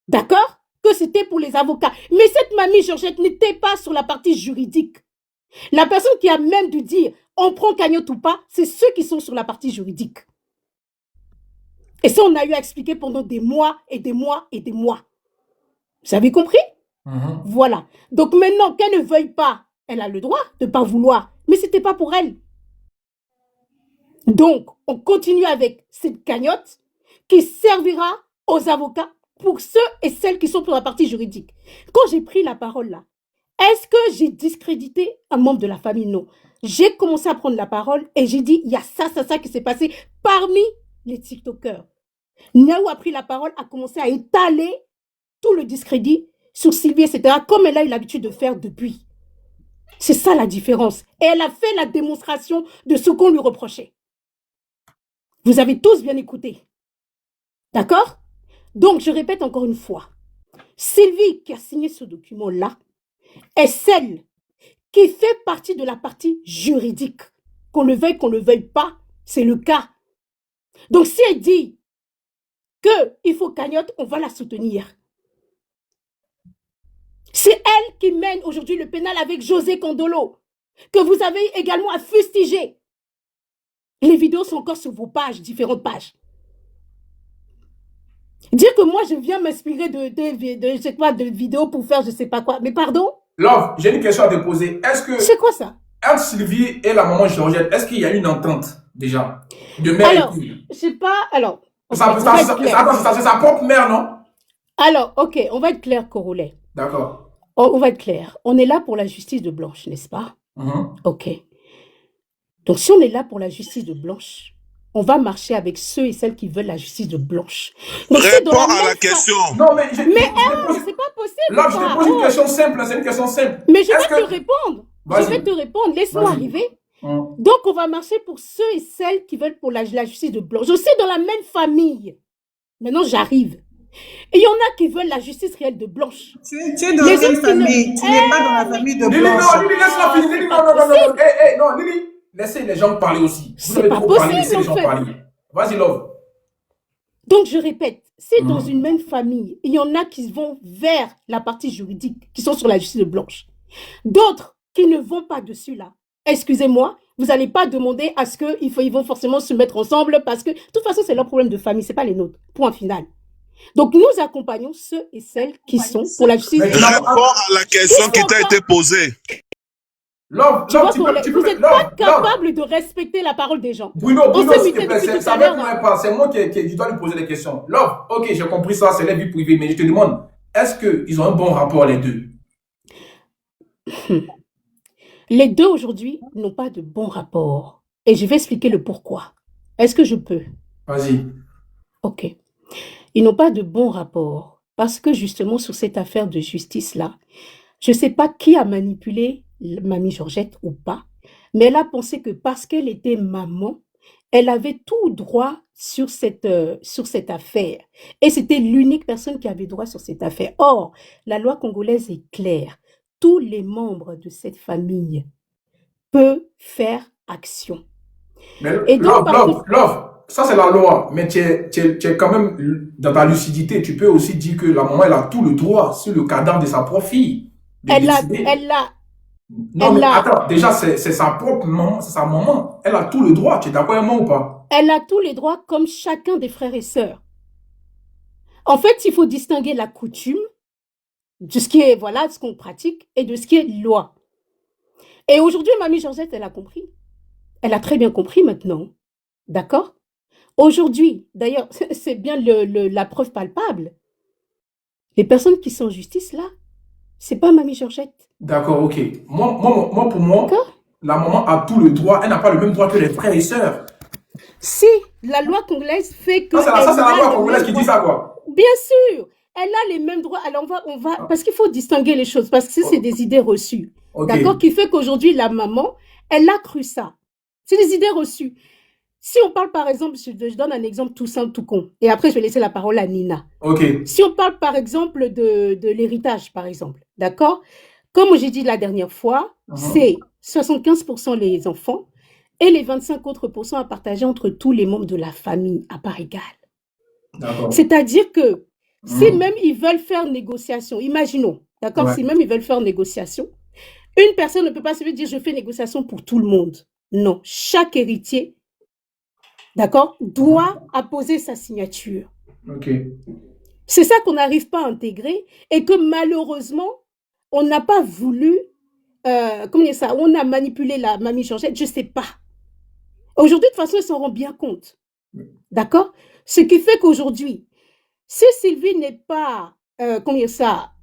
D'accord? Que c'était pour les avocats. Mais cette Mamie Georgette n'était pas sur la partie juridique. La personne qui a même dû dire on prend cagnotte ou pas, c'est ceux qui sont sur la partie juridique. Et ça, on a eu à expliquer pendant des mois et des mois et des mois. Vous avez compris? Voilà. Donc maintenant, qu'elle ne veuille pas, elle a le droit de ne pas vouloir. Mais ce n'était pas pour elle. Donc, on continue avec cette cagnotte qui servira aux avocats pour ceux et celles qui sont pour la partie juridique. Quand j'ai pris la parole là, est-ce que j'ai discrédité un membre de la famille? Non. J'ai commencé à prendre la parole et j'ai dit, il y a ça qui s'est passé parmi les TikTokers. Niaou a pris la parole, a commencé à étaler tout le discrédit sur Sylvie, etc., comme elle a eu l'habitude de faire depuis. C'est ça la différence. Et elle a fait la démonstration de ce qu'on lui reprochait. Vous avez tous bien écouté. D'accord? Donc, je répète encore une fois. Sylvie, qui a signé ce document-là, est celle qui fait partie de la partie juridique. Qu'on le veuille pas, c'est le cas. Donc, si elle dit qu'il faut cagnotte, on va la soutenir. C'est elle qui mène aujourd'hui le pénal avec José Kondolo, que vous avez également à fustiger. Les vidéos sont encore sur vos pages, différentes pages. Dire que moi, je viens m'inspirer de vidéos pour faire je sais pas quoi. Mais pardon? Love, j'ai une question à te poser. Est-ce que... C'est quoi ça? Entre Sylvie et la maman Georgette, est-ce qu'il y a une entente, déjà? De mère Alors, et fille? je sais pas... Alors, C'est sa propre mère, non? Alors, ok, on va être clair, Corolet. D'accord. On va être clair. On est là pour la justice de Blanche, n'est-ce pas? Ok. Donc, si on est là pour la justice de Blanche, on va marcher avec ceux et celles qui veulent la justice de Blanche. Donc, réponds à la question. Non, mais c'est pas possible. Là, je te pose une question simple, c'est une question simple. Mais je vais te répondre. Je vais te répondre. Laisse-moi arriver. Donc, on va marcher pour ceux et celles qui veulent pour la justice de Blanche. Je suis dans la même famille. Maintenant, j'arrive. Et il y en a qui veulent la justice réelle de Blanche. Tu es dans la même famille. Tu n'es pas dans la famille de Blanche. Lily, non, Lily, laisse-la finir. Lily, non. Non, Lily, laissez les gens parler aussi. Vous C'est pas possible, en fait. Vas-y, Love. Donc, je répète, si dans une même famille, il y en a qui vont vers la partie juridique, qui sont sur la justice de Blanche, d'autres qui ne vont pas dessus là, excusez-moi, vous n'allez pas demander à ce qu'ils vont forcément se mettre ensemble parce que, de toute façon, c'est leur problème de famille, ce n'est pas les nôtres. Point final. Donc, nous accompagnons ceux et celles qui sont pour la justice. Réponds à la question qui t'a été posée. Love, vous n'êtes pas capable de respecter la parole des gens. Bruno, s'il te plaît, c'est moi qui dois lui poser des questions. Love, ok, j'ai compris ça, c'est la vie privée, mais je te demande, est-ce qu'ils ont un bon rapport, les deux? Les deux aujourd'hui n'ont pas de bon rapport. Et je vais expliquer le pourquoi. Est-ce que je peux? Vas-y. Ok. Ils n'ont pas de bon rapport parce que justement sur cette affaire de justice-là, je ne sais pas qui a manipulé Mamie Georgette ou pas, mais elle a pensé que parce qu'elle était maman, elle avait tout droit sur cette affaire. Et c'était l'unique personne qui avait droit sur cette affaire. Or, la loi congolaise est claire. Tous les membres de cette famille peuvent faire action. Mais Love, ça c'est la loi, mais tu es quand même dans ta lucidité. Tu peux aussi dire que la maman, elle a tout le droit sur le cadavre de sa propre fille. Attends, déjà c'est sa propre maman, c'est sa maman. Elle a tout le droit, tu es d'accord avec moi ou pas? Elle a tous les droits comme chacun des frères et sœurs. En fait, il faut distinguer la coutume de ce qui est, voilà, ce qu'on pratique et de ce qui est loi. Et aujourd'hui, Mamie Georgette, elle a compris. Elle a très bien compris maintenant. D'accord? Aujourd'hui, d'ailleurs, c'est bien la preuve palpable. Les personnes qui sont en justice, là, c'est pas Mamie Georgette. D'accord, ok. Moi, pour moi, la maman a tout le droit. Elle n'a pas le même droit que les frères et sœurs. Si, la loi congolaise fait que... Ça, c'est la loi congolaise qui dit ça, quoi. Bien sûr. Elle a les mêmes droits. Alors, on va parce qu'il faut distinguer les choses, parce que c'est des idées reçues. Okay. D'accord? Qui fait qu'aujourd'hui, la maman, elle a cru ça. C'est des idées reçues. Si on parle, par exemple, je donne un exemple tout simple, tout con, et après, je vais laisser la parole à Nina. Okay. Si on parle, par exemple, de l'héritage, par exemple, d'accord? Comme j'ai dit la dernière fois, c'est 75% les enfants et les 25 autres % à partager entre tous les membres de la famille à part égale. C'est-à-dire que si même ils veulent faire négociation, imaginons, d'accord? Si même ils veulent faire négociation, une personne ne peut pas se dire je fais négociation pour tout le monde. Non, chaque héritier, d'accord, doit apposer sa signature. C'est ça qu'on n'arrive pas à intégrer et que malheureusement, on n'a pas voulu, on a manipulé la Mamie Georgette, je ne sais pas. Aujourd'hui, de toute façon, elle s'en rend bien compte. D'accord? Ce qui fait qu'aujourd'hui, si Sylvie n'est pas,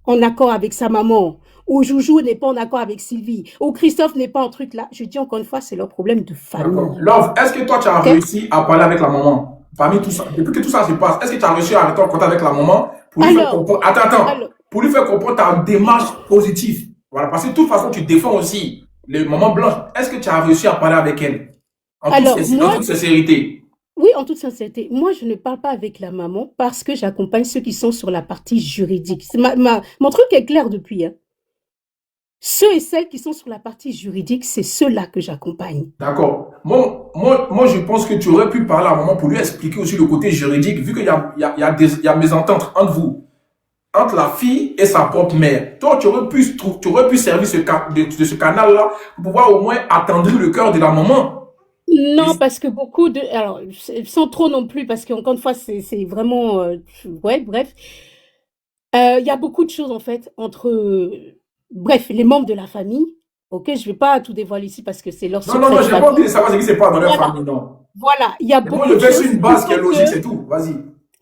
en accord avec sa maman, ou Joujou n'est pas en accord avec Sylvie, ou Christophe n'est pas en truc là, je dis encore une fois, c'est leur problème de famille. Love, est-ce que toi, tu as réussi à parler avec la maman? Parmi tout ça, depuis que tout ça se passe, est-ce que tu as réussi à rester en contact avec la maman pour lui faire comprendre, pour lui faire comprendre ta démarche positive? Voilà, parce que de toute façon, tu défends aussi les mamans blanches. Est-ce que tu as réussi à parler avec elle? En toute sincérité. Oui, en toute sincérité. Moi, je ne parle pas avec la maman parce que j'accompagne ceux qui sont sur la partie juridique. Mon truc est clair depuis. Hein. Ceux et celles qui sont sur la partie juridique, c'est ceux-là que j'accompagne. D'accord. Moi, je pense que tu aurais pu parler à un moment pour lui expliquer aussi le côté juridique, vu qu'il y a mésentente entre vous, entre la fille et sa propre mère. Toi, tu aurais pu servir de ce canal-là pour pouvoir au moins attendrir le cœur de la maman. Non, parce que beaucoup de... Alors, sans trop non plus, parce qu'encore une fois, c'est vraiment... ouais, bref. Il y a beaucoup de choses, en fait, entre... bref, les membres de la famille. Ok, je ne vais pas tout dévoiler ici parce que c'est leur secret. Non, j'ai pas envie de savoir ce qui se passe dans leur famille, non. Voilà, il y a beaucoup de choses... Moi, je fais une base qui est logique, c'est tout. Vas-y.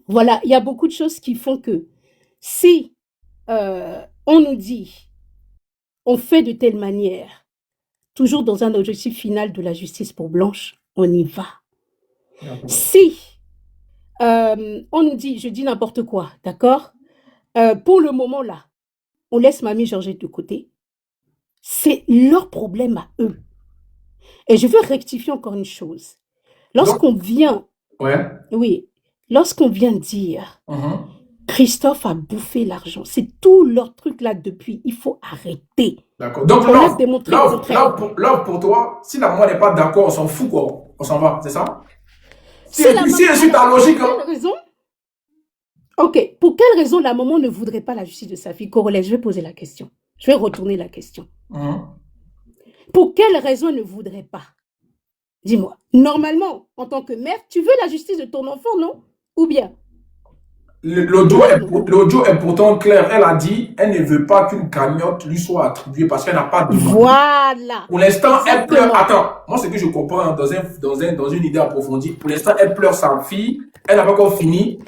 Voilà, il y a beaucoup de choses qui font que si on nous dit, on fait de telle manière, toujours dans un objectif final de la justice pour Blanche, on y va. Si on nous dit, je dis n'importe quoi, d'accord, pour le moment là, on laisse Mamie Georgette de côté, c'est leur problème à eux. Et je veux rectifier encore une chose. Lorsqu'on vient, oui, lorsqu'on vient dire, Christophe a bouffé l'argent, c'est tout leur truc là depuis, il faut arrêter. D'accord. Donc là, pour toi, si la maman n'est pas d'accord, on s'en fout quoi, on s'en va, c'est ça? Si je suis ta logique. Pour quelle raison? Ok, pour quelle raison la maman ne voudrait pas la justice de sa fille? Corollaire, je vais poser la question. Je vais retourner la question. Pour quelle raison elle ne voudrait pas? Dis-moi. Normalement, en tant que mère, tu veux la justice de ton enfant, non? Ou bien? L'audio est pourtant clair. Elle a dit, elle ne veut pas qu'une cagnotte lui soit attribuée parce qu'elle n'a pas de... Voilà. Pour l'instant, elle pleure. Attends, moi, ce que je comprends dans une idée approfondie, pour l'instant, elle pleure sa fille. Elle n'a pas encore fini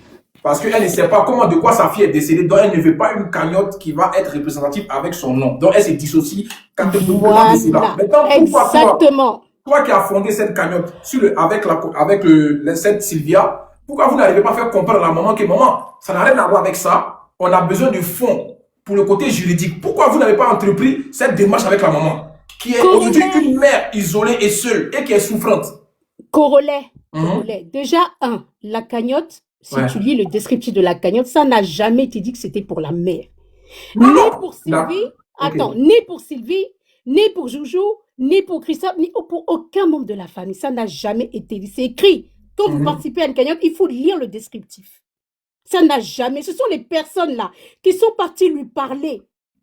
parce qu'elle ne sait pas de quoi sa fille est décédée. Donc, elle ne veut pas une cagnotte qui va être représentative avec son nom. Donc, elle se dissocie catégoriquement de cela. Maintenant, exactement. Toi qui as fondé cette cagnotte avec cette Sylvia, pourquoi vous n'arrivez pas à faire comprendre à la maman que maman, ça n'a rien à voir avec ça. On a besoin de fonds pour le côté juridique. Pourquoi vous n'avez pas entrepris cette démarche avec la maman, qui est aujourd'hui une mère isolée et seule et qui est souffrante? Corollaire. Déjà, la cagnotte, si tu lis le descriptif de la cagnotte, ça n'a jamais été dit que c'était pour la mère. Ni pour Sylvie, ni pour Sylvie, ni pour Joujou, ni pour Christophe, ni pour aucun membre de la famille. Ça n'a jamais été dit. C'est écrit. Quand vous participez à une cagnotte, il faut lire le descriptif. Ça n'a jamais... Ce sont les personnes là qui sont parties lui parler,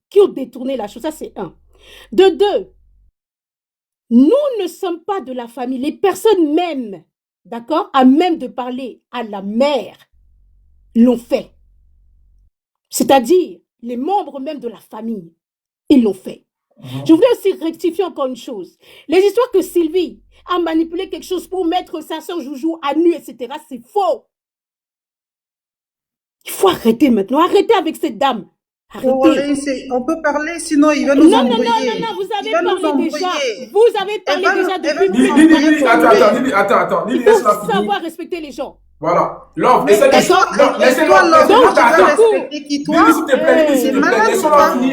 qui ont détourné la chose. Ça, c'est un. De deux, nous ne sommes pas de la famille. Les personnes même, d'accord, à même de parler à la mère, l'ont fait. C'est-à-dire, les membres même de la famille, ils l'ont fait. Je voulais aussi rectifier encore une chose. Les histoires que Sylvie a manipulé quelque chose pour mettre sa soeur Joujou à nu, etc., c'est faux. Il faut arrêter maintenant. Arrêtez avec cette dame. Arrêtez. On peut parler, sinon il va nous embrouiller. Non, vous avez parlé déjà. Vous avez parlé déjà depuis... Attends. Il faut savoir respecter les gens. Voilà. Love, laissez-le finir.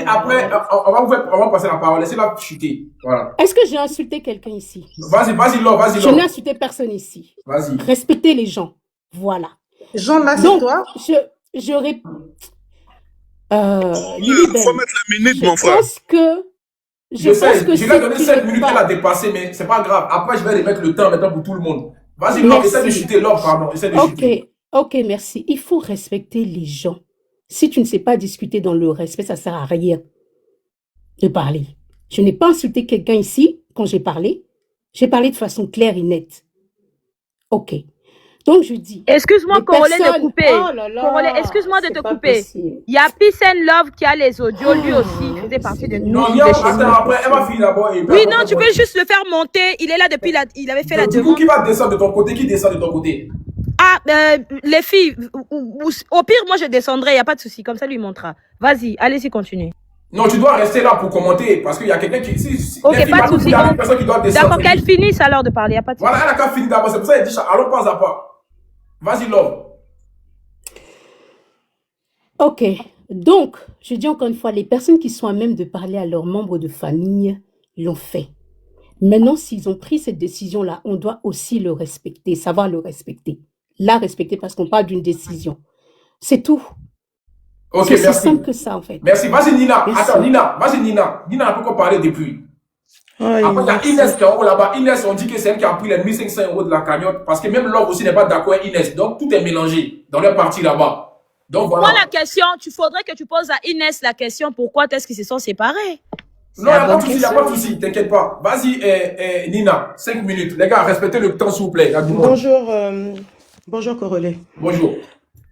Après, on va passer la parole. Laissez-la chuter. Voilà. Est-ce que j'ai insulté quelqu'un ici? Vas-y, Love. Je n'ai insulté personne ici. Vas-y. Respectez les gens. Voilà. Jean, là, c'est toi? J'aurais... Il faut mettre la minute, mon frère. Je lui ai donné 7 minutes, elle a dépassé, mais c'est pas grave. Après, je vais remettre le temps maintenant pour tout le monde. Vas-y, Love, essaie de chuter, Love, pardon. Ok, merci. Il faut respecter les gens. Si tu ne sais pas discuter dans le respect, ça ne sert à rien de parler. Je n'ai pas insulté quelqu'un ici quand j'ai parlé. J'ai parlé de façon claire et nette. Ok. Donc, je dis... Excuse-moi, Corollaire, de couper. Oh là là, Corollaire, excuse-moi de te couper. Possible. Il y a Peace and Love qui a les audios. Lui aussi, il faisait partie de nous. Non, après, elle va finir d'abord. Oui, non, tu peux juste le faire monter. Il est là depuis il avait fait la demande. Du coup, qui va descendre de ton côté? Qui descend de ton côté? Les filles, au pire, moi je descendrai, il n'y a pas de souci. Comme ça, lui il montrera. Vas-y, allez-y, continue. Non, tu dois rester là pour commenter parce qu'il y a quelqu'un qui... Ok, pas de souci. D'accord, qu'elle finisse alors de parler, il n'y a pas de souci. Voilà, elle a qu'à finir d'abord. C'est pour ça qu'elle dit allons pas à pas. Vas-y, Love. Ok, donc, je dis encore une fois, les personnes qui sont à même de parler à leurs membres de famille l'ont fait. Maintenant, s'ils ont pris cette décision-là, on doit aussi le respecter, savoir le respecter. La respecter parce qu'on parle d'une décision. C'est tout. Ok, C'est aussi merci. simple que ça, en fait. Merci. Vas-y, Nina. Merci. Attends, Nina. Vas-y, Nina. Nina a pas encore parlé depuis. Oui, Après, il y merci. a Inès qui est en haut là-bas. Inès, on dit que c'est elle qui a pris les 1500 € de la cagnotte parce que même Love aussi n'est pas d'accord avec Inès. Donc, tout est mélangé dans leur partie là-bas. Donc, Moi, voilà. la question, tu faudrait que tu poses à Inès la question pourquoi est-ce qu'ils se sont séparés. Non, il n'y a pas de souci, il n'y a pas de souci. T'inquiète pas. Vas-y, Nina. 5 minutes. Les gars, respectez le temps, s'il vous plaît. Bonjour, bonjour Corolé. Bonjour.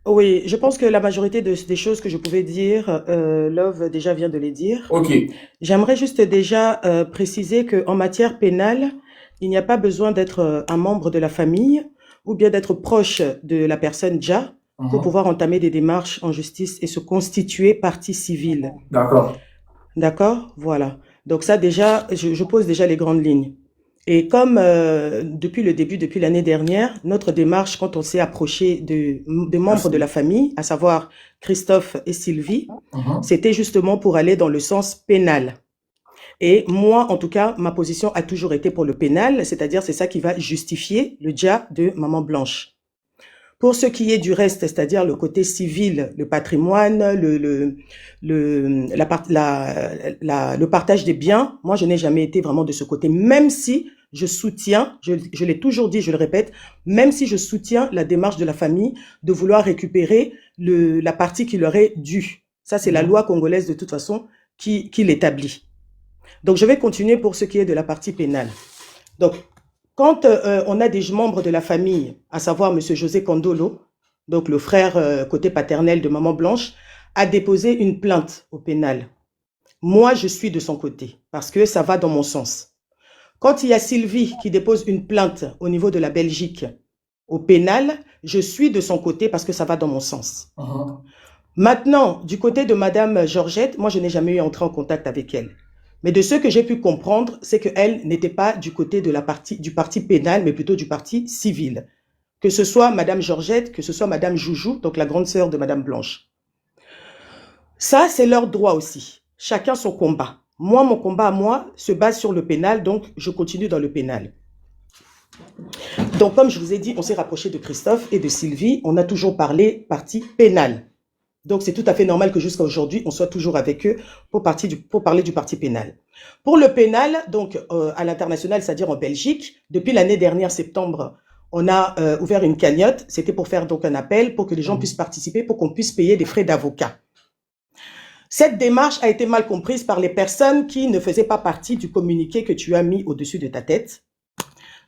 Oui, je pense que la majorité des choses que je pouvais dire, Love déjà vient de les dire. Ok. J'aimerais juste déjà préciser qu'en matière pénale, il n'y a pas besoin d'être un membre de la famille ou bien d'être proche de la personne déjà pour pouvoir entamer des démarches en justice et se constituer partie civile. D'accord. D'accord? Voilà. Donc ça déjà, je pose déjà les grandes lignes. Et comme depuis le début, depuis l'année dernière, notre démarche, quand on s'est approché de membres de la famille, à savoir Christophe et Sylvie, c'était justement pour aller dans le sens pénal. Et moi, en tout cas, ma position a toujours été pour le pénal, c'est-à-dire c'est ça qui va justifier le dja de Maman Blanche. Pour ce qui est du reste, c'est-à-dire le côté civil, le patrimoine, le partage des biens, moi, je n'ai jamais été vraiment de ce côté, même si je soutiens, je l'ai toujours dit, je le répète, même si je soutiens la démarche de la famille de vouloir récupérer la partie qui leur est due. Ça, c'est la loi congolaise de toute façon qui l'établit. Donc, je vais continuer pour ce qui est de la partie pénale. Donc, quand on a des membres de la famille, à savoir M. José Kandolo, donc le frère côté paternel de Maman Blanche, a déposé une plainte au pénal. Moi, je suis de son côté, parce que ça va dans mon sens. Quand il y a Sylvie qui dépose une plainte au niveau de la Belgique au pénal, je suis de son côté parce que ça va dans mon sens. Maintenant, du côté de Madame Georgette, moi, je n'ai jamais eu à entrer en contact avec elle. Mais de ce que j'ai pu comprendre, c'est qu'elle n'était pas du côté de du parti pénal, mais plutôt du parti civil. Que ce soit Madame Georgette, que ce soit Madame Joujou, donc la grande sœur de Madame Blanche. Ça, c'est leur droit aussi. Chacun son combat. Moi, mon combat à moi se base sur le pénal, donc je continue dans le pénal. Donc, comme je vous ai dit, on s'est rapproché de Christophe et de Sylvie. On a toujours parlé partie pénale. Donc, c'est tout à fait normal que jusqu'à aujourd'hui, on soit toujours avec eux pour parler du parti pénal. Pour le pénal, donc à l'international, c'est-à-dire en Belgique, depuis l'année dernière, septembre, on a ouvert une cagnotte. C'était pour faire donc un appel pour que les gens puissent participer, pour qu'on puisse payer des frais d'avocat. Cette démarche a été mal comprise par les personnes qui ne faisaient pas partie du communiqué que tu as mis au-dessus de ta tête.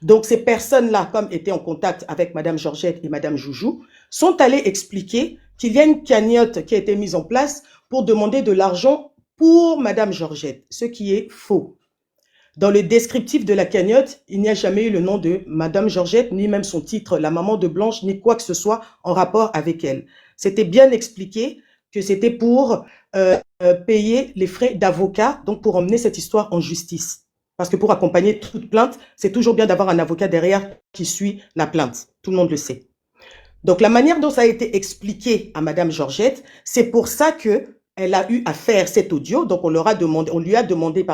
Donc, ces personnes-là, comme étaient en contact avec Madame Georgette et Madame Joujou, sont allées expliquer qu'il y a une cagnotte qui a été mise en place pour demander de l'argent pour Madame Georgette, ce qui est faux. Dans le descriptif de la cagnotte, il n'y a jamais eu le nom de Madame Georgette, ni même son titre, la maman de Blanche, ni quoi que ce soit en rapport avec elle. C'était bien expliqué que c'était pour payer les frais d'avocat, donc pour emmener cette histoire en justice. Parce que pour accompagner toute plainte, c'est toujours bien d'avoir un avocat derrière qui suit la plainte. Tout le monde le sait. Donc, la manière dont ça a été expliqué à Madame Georgette, c'est pour ça que elle a eu à faire cet audio. Donc, on lui a demandé,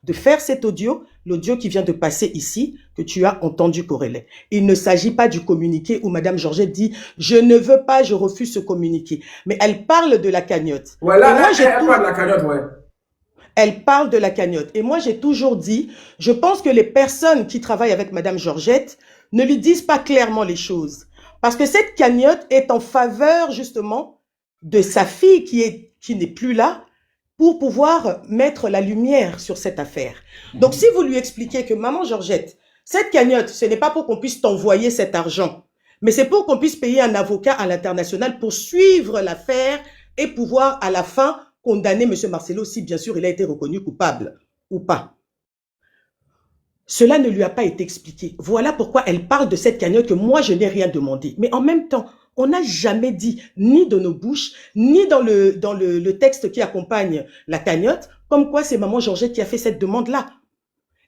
de faire cet audio, l'audio qui vient de passer ici, que tu as entendu, Corélé. Il ne s'agit pas du communiqué où Madame Georgette dit « Je ne veux pas, je refuse ce communiqué ». Mais elle parle de la cagnotte. Ouais, là, elle parle de la cagnotte, ouais. Elle parle de la cagnotte. Et moi, j'ai toujours dit, je pense que les personnes qui travaillent avec Madame Georgette ne lui disent pas clairement les choses. Parce que cette cagnotte est en faveur, justement, de sa fille qui n'est plus là pour pouvoir mettre la lumière sur cette affaire. Donc, si vous lui expliquez que Maman Georgette, cette cagnotte, ce n'est pas pour qu'on puisse t'envoyer cet argent, mais c'est pour qu'on puisse payer un avocat à l'international pour suivre l'affaire et pouvoir, à la fin, condamner M. Marcelo si, bien sûr, il a été reconnu coupable ou pas. Cela ne lui a pas été expliqué. Voilà pourquoi elle parle de cette cagnotte que moi, je n'ai rien demandé. Mais en même temps, on n'a jamais dit, ni de nos bouches, ni dans le texte qui accompagne la cagnotte, comme quoi c'est Maman Georgette qui a fait cette demande-là.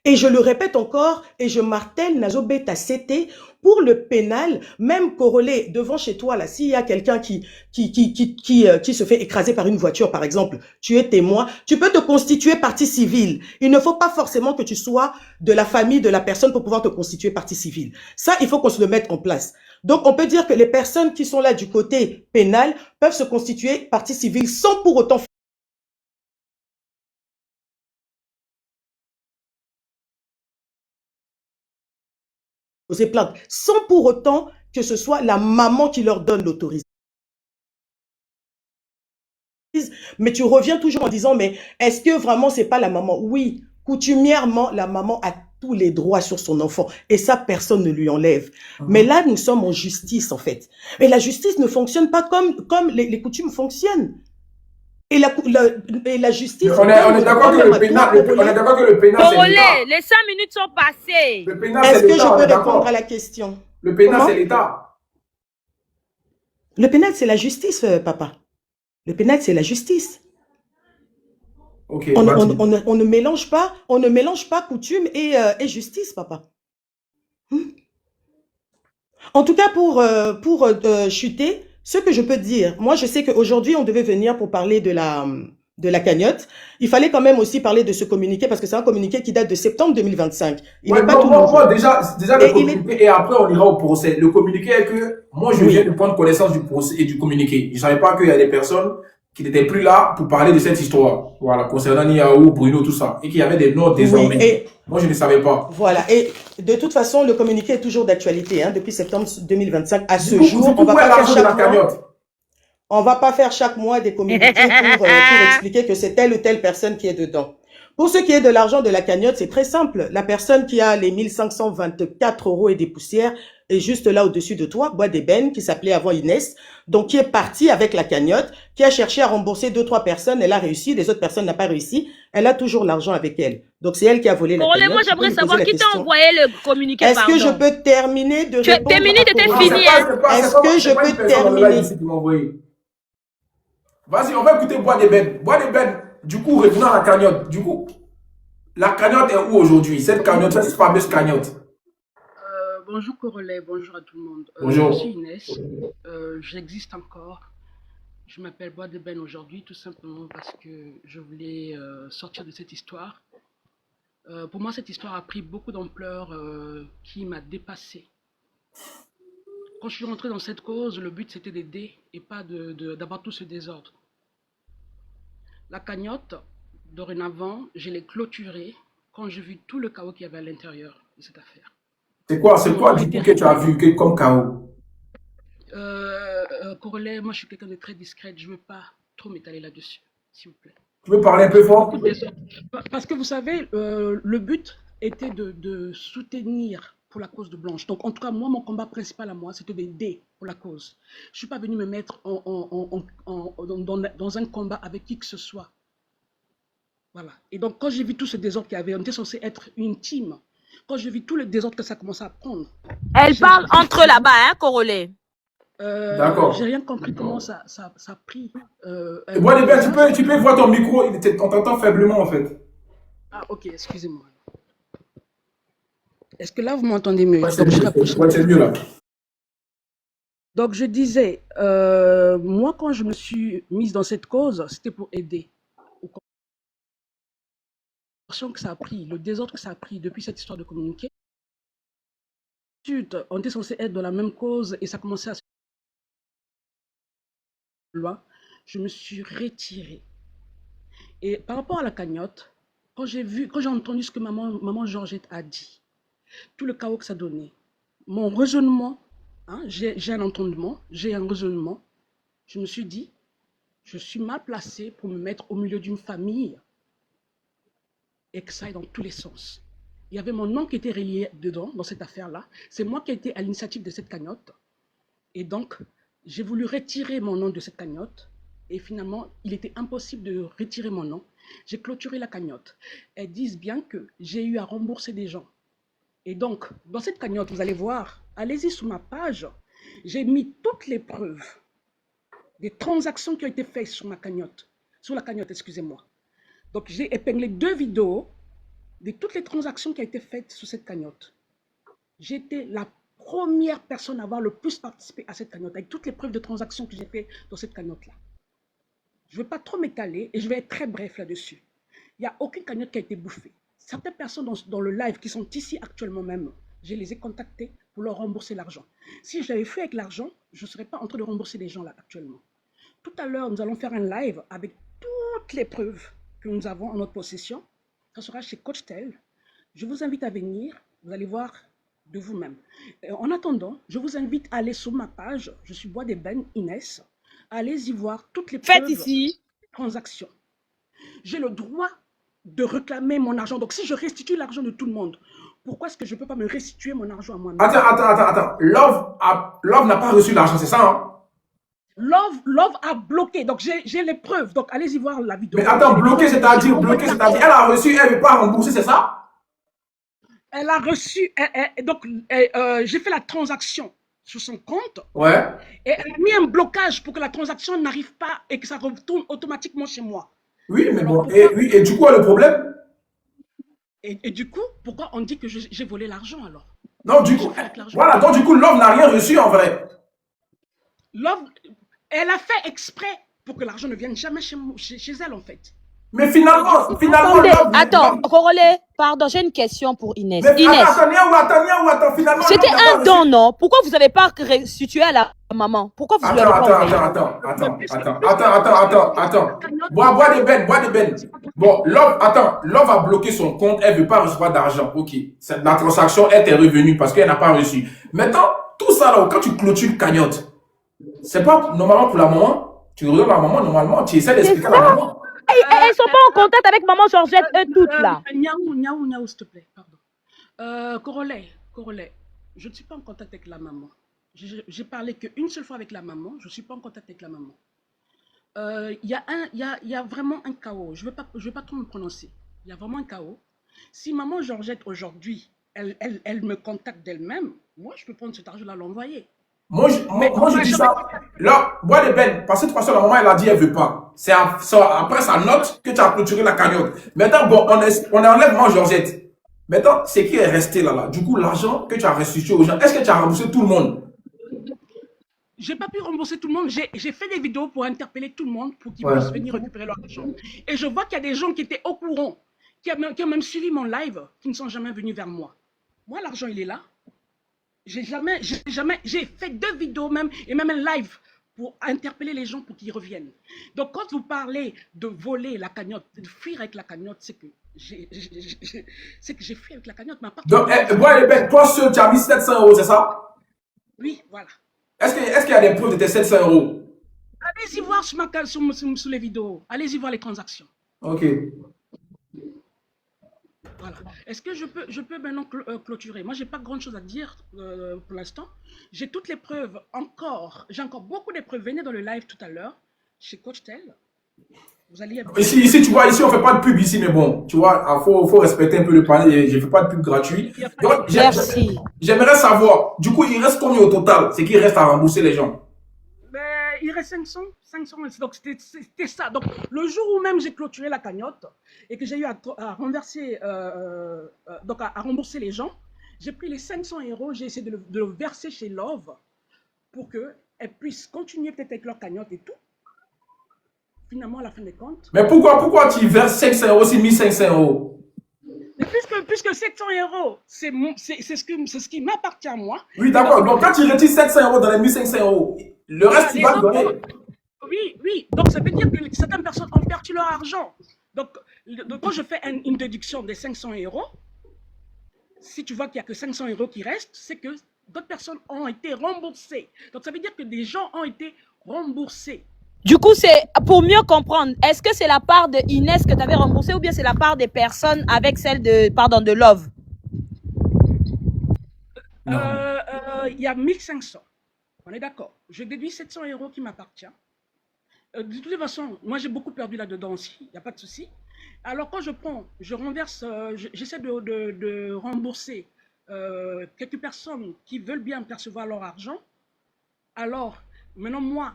Et je le répète encore, et je martèle, Nazobeta CT, pour le pénal, même Corolé, devant chez toi, là, s'il y a quelqu'un qui se fait écraser par une voiture, par exemple, tu es témoin, tu peux te constituer partie civile. Il ne faut pas forcément que tu sois de la famille de la personne pour pouvoir te constituer partie civile. Ça, il faut qu'on se le mette en place. Donc, on peut dire que les personnes qui sont là du côté pénal peuvent se constituer partie civile sans pour autant poser plainte, sans pour autant que ce soit la maman qui leur donne l'autorisation. Mais tu reviens toujours en disant, mais est-ce que vraiment c'est pas la maman? Oui, coutumièrement, la maman a tous les droits sur son enfant et ça, personne ne lui enlève. Mais là, nous sommes en justice, en fait. Et la justice ne fonctionne pas comme les coutumes fonctionnent. Et la justice... On est d'accord que le pénal, c'est l'État. Les 5 minutes sont passées. Est-ce que je peux répondre à la question? Le pénal, c'est l'État. Le pénal, c'est la justice, papa. Le pénal, c'est la justice. Okay, on ne mélange pas coutume et justice, papa. En tout cas, pour chuter, ce que je peux dire, moi je sais qu'aujourd'hui on devait venir pour parler de la cagnotte. Il fallait quand même aussi parler de ce communiqué parce que c'est un communiqué qui date de septembre 2025. Il n'est pas tout nouveau. Déjà le communiqué et après on ira au procès. Le communiqué est que moi je viens de prendre connaissance du procès et du communiqué. Je ne savais pas qu'il y a des personnes qui n'étaient plus là pour parler de cette histoire. Voilà, concernant Niaou, Bruno, tout ça. Et qu'il y avait des notes désormais. Oui, moi, je ne savais pas. Voilà. Et de toute façon, le communiqué est toujours d'actualité, hein, depuis septembre 2025 à ce jour. On va pas faire chaque mois. On va pas faire chaque mois des communiqués pour expliquer que c'est telle ou telle personne qui est dedans. Pour ce qui est de l'argent de la cagnotte, c'est très simple. La personne qui a les 1524 € et des poussières est juste là au-dessus de toi, Bois d'Ébène, qui s'appelait avant Inès, donc qui est partie avec la cagnotte, qui a cherché à rembourser 2-3 personnes, elle a réussi, les autres personnes n'ont pas réussi, elle a toujours l'argent avec elle. Donc c'est elle qui a volé la cagnotte. Moi j'aimerais savoir qui t'a envoyé le communiqué. Est-ce que je peux terminer de répondre? Tes minutes étaient finies. Est-ce que je peux terminer? Vas-y, on va écouter Bois d'Ébène. Bois d'Ébène, du coup, revenons à la cagnotte. Du coup, la cagnotte est où aujourd'hui? Cette cagnotte, cette fameuse cagnotte. Bonjour Corolet, bonjour à tout le monde. Bonjour. Je suis Inès, j'existe encore. Je m'appelle Bois d'Ébène aujourd'hui tout simplement parce que je voulais sortir de cette histoire. Pour moi, cette histoire a pris beaucoup d'ampleur qui m'a dépassée. Quand je suis rentré dans cette cause, le but c'était d'aider et pas d'avoir tout ce désordre. La cagnotte, dorénavant, je l'ai clôturée quand j'ai vu tout le chaos qu'il y avait à l'intérieur de cette affaire. C'est quoi du coup que tu as vu comme chaos? Corolet, moi je suis quelqu'un de très discrète, je ne veux pas trop m'étaler là-dessus, s'il vous plaît. Tu veux parler un peu fort? Parce que vous savez, le but était de soutenir pour la cause de Blanche. Donc en tout cas, moi, mon combat principal à moi, c'était d'aider pour la cause. Je ne suis pas venu me mettre dans un combat avec qui que ce soit. Voilà. Et donc quand j'ai vu tout ce désordre qu'il y avait, on était censé être une team. Quand j'ai vu tout le désordre que ça commençait à prendre. Elle parle entre là-bas, hein, Corolet. D'accord. J'ai rien compris comment ça a pris. Bois d'Ébène, tu peux voir ton micro, on t'entend faiblement en fait. Ah ok, excusez-moi. Est-ce que là vous m'entendez mieux? Ouais, c'est mieux là. Donc je disais, moi quand je me suis mise dans cette cause, c'était pour aider. Que ça a pris, le désordre que ça a pris depuis cette histoire de communiquer. On était censé être dans la même cause et ça commençait à se... Je me suis retirée. Et par rapport à la cagnotte, quand j'ai entendu ce que maman Georgette a dit, tout le chaos que ça donnait, mon raisonnement, hein, j'ai un entendement, j'ai un raisonnement, je me suis dit, je suis mal placée pour me mettre au milieu d'une famille et que ça aille dans tous les sens. Il y avait mon nom qui était relié dedans, dans cette affaire-là. C'est moi qui ai été à l'initiative de cette cagnotte. Et donc, j'ai voulu retirer mon nom de cette cagnotte. Et finalement, il était impossible de retirer mon nom. J'ai clôturé la cagnotte. Elles disent bien que j'ai eu à rembourser des gens. Et donc, dans cette cagnotte, vous allez voir, allez-y sur ma page, j'ai mis toutes les preuves des transactions qui ont été faites sur ma cagnotte. Sur la cagnotte, excusez-moi. Donc, j'ai épinglé 2 vidéos de toutes les transactions qui ont été faites sur cette cagnotte. J'étais la première personne à avoir le plus participé à cette cagnotte, avec toutes les preuves de transactions que j'ai faites dans cette cagnotte-là. Je ne vais pas trop m'étaler et je vais être très bref là-dessus. Il n'y a aucune cagnotte qui a été bouffée. Certaines personnes dans le live qui sont ici actuellement même je les ai contactés pour leur rembourser l'argent. Si je l'avais fait avec l'argent, je ne serais pas en train de rembourser les gens là actuellement. Tout à l'heure, nous allons faire un live avec toutes les preuves que nous avons en notre possession. Ça sera chez Coach Tel. Je vous invite à venir, vous allez voir de vous-même. En attendant, je vous invite à aller sur ma page, je suis Bois des Bennes, Inès. Allez y voir toutes les preuves de transactions. J'ai le droit de réclamer mon argent. Donc, si je restitue l'argent de tout le monde, pourquoi est-ce que je ne peux pas me restituer mon argent à moi-même? Attends. Love n'a pas reçu l'argent, c'est ça, hein? Love a bloqué. Donc, j'ai les preuves. Donc, allez-y voir la vidéo. Mais attends, bloqué, c'est-à-dire, elle a reçu, elle ne veut pas rembourser, c'est ça? Elle a reçu, donc, j'ai fait la transaction sur son compte. Ouais. Et elle a mis un blocage pour que la transaction n'arrive pas et que ça retourne automatiquement chez moi. Oui, mais bon, et du coup, le problème? Et du coup, pourquoi on dit que j'ai volé l'argent alors? Non, du coup, voilà, donc du coup, Love n'a rien reçu en vrai. Love, elle a fait exprès pour que l'argent ne vienne jamais chez elle en fait. Mais finalement, attendez, attends, Korole, pardon, j'ai une question pour Inès. Mais Inès, attends, finalement. c'était un don, non? Pourquoi vous n'avez pas restitué à la maman? Pourquoi vous lui avez pas Attends. Bois des bennes. Bon, Love a bloqué son compte, elle ne veut pas recevoir d'argent. Ok, la transaction est revenue parce qu'elle n'a pas reçu. Maintenant, tout ça là, quand tu clôtures cagnotte, c'est pas normalement pour la maman. Tu regardes la maman, normalement, tu essaies d'expliquer à la maman. Elles ne sont pas en contact avec maman Georgette, eux toutes là. Niaou, s'il te plaît, pardon. Korole, je ne suis pas en contact avec la maman. J'ai parlé qu'une seule fois avec la maman, je ne suis pas en contact avec la maman. Il y a vraiment un chaos. Je vais pas trop me prononcer. Il y a vraiment un chaos. Si maman Georgette aujourd'hui, elle me contacte d'elle-même, moi je peux prendre cet argent-là, l'envoyer. Moi, je dis ça. Là, Bois des Bennes, parce que de toute façon, la maman, elle a dit elle veut pas. C'est après sa note que tu as clôturé la cagnotte. Maintenant, bon, on enlève maman Georgette. Maintenant, c'est qui est resté là. Du coup, l'argent que tu as restitué aux gens, est-ce que tu as remboursé tout le monde? J'ai pas pu rembourser tout le monde. J'ai fait des vidéos pour interpeller tout le monde pour qu'ils puissent venir récupérer leur argent. Et je vois qu'il y a des gens qui étaient au courant, qui ont même suivi mon live, qui ne sont jamais venus vers moi. Moi, l'argent, il est là. J'ai fait 2 vidéos même, et même un live pour interpeller les gens pour qu'ils reviennent. Donc, quand vous parlez de voler la cagnotte, de fuir avec la cagnotte, c'est que j'ai fui avec la cagnotte. Donc, toi seul, tu as mis 700 €, c'est ça? Oui, voilà. Est-ce qu'il y a des preuves de tes 700 €? Allez-y voir sur les vidéos. Allez-y voir les transactions. Ok. Voilà. Est-ce que je peux maintenant clôturer? Moi, je n'ai pas grand-chose à dire pour l'instant. J'ai toutes les preuves encore. J'ai encore beaucoup de preuves. Venez dans le live tout à l'heure chez Coach Tel. Vous allez... Ici, tu vois, ici, on ne fait pas de pub ici, mais bon, tu vois, faut respecter un peu le panier. Je ne fais pas de pub gratuit. Merci. J'aimerais savoir, du coup, il reste combien au total? C'est qu'il reste à rembourser les gens? Il reste 500. Donc, c'était ça. Donc, le jour où même j'ai clôturé la cagnotte et que j'ai eu à renverser, donc à rembourser les gens, j'ai pris les 500 €, j'ai essayé de le verser chez Love pour qu'elles puissent continuer peut-être avec leur cagnotte et tout. Finalement, à la fin des comptes. Mais pourquoi tu verses 500 €, c'est 1500 €? Mais puisque 700 €, c'est ce qui m'appartient à moi. Oui, d'accord. Donc, quand tu retires 700 € dans les 1500 €, le reste, tu vas te donner. Oui. Donc, ça veut dire que certaines personnes ont perdu leur argent. Donc quand je fais une déduction des 500 €, si tu vois qu'il n'y a que 500 € qui restent, c'est que d'autres personnes ont été remboursées. Donc, ça veut dire que des gens ont été remboursés. Du coup, c'est pour mieux comprendre, est-ce que c'est la part de Inès que tu avais remboursée ou bien c'est la part des personnes avec celle de Love? Il y a 1500. On est d'accord. Je déduis 700 € qui m'appartient. De toute façon, moi j'ai beaucoup perdu là-dedans aussi. Il n'y a pas de souci. Alors quand je renverse, j'essaie de rembourser quelques personnes qui veulent bien percevoir leur argent. Alors, maintenant moi,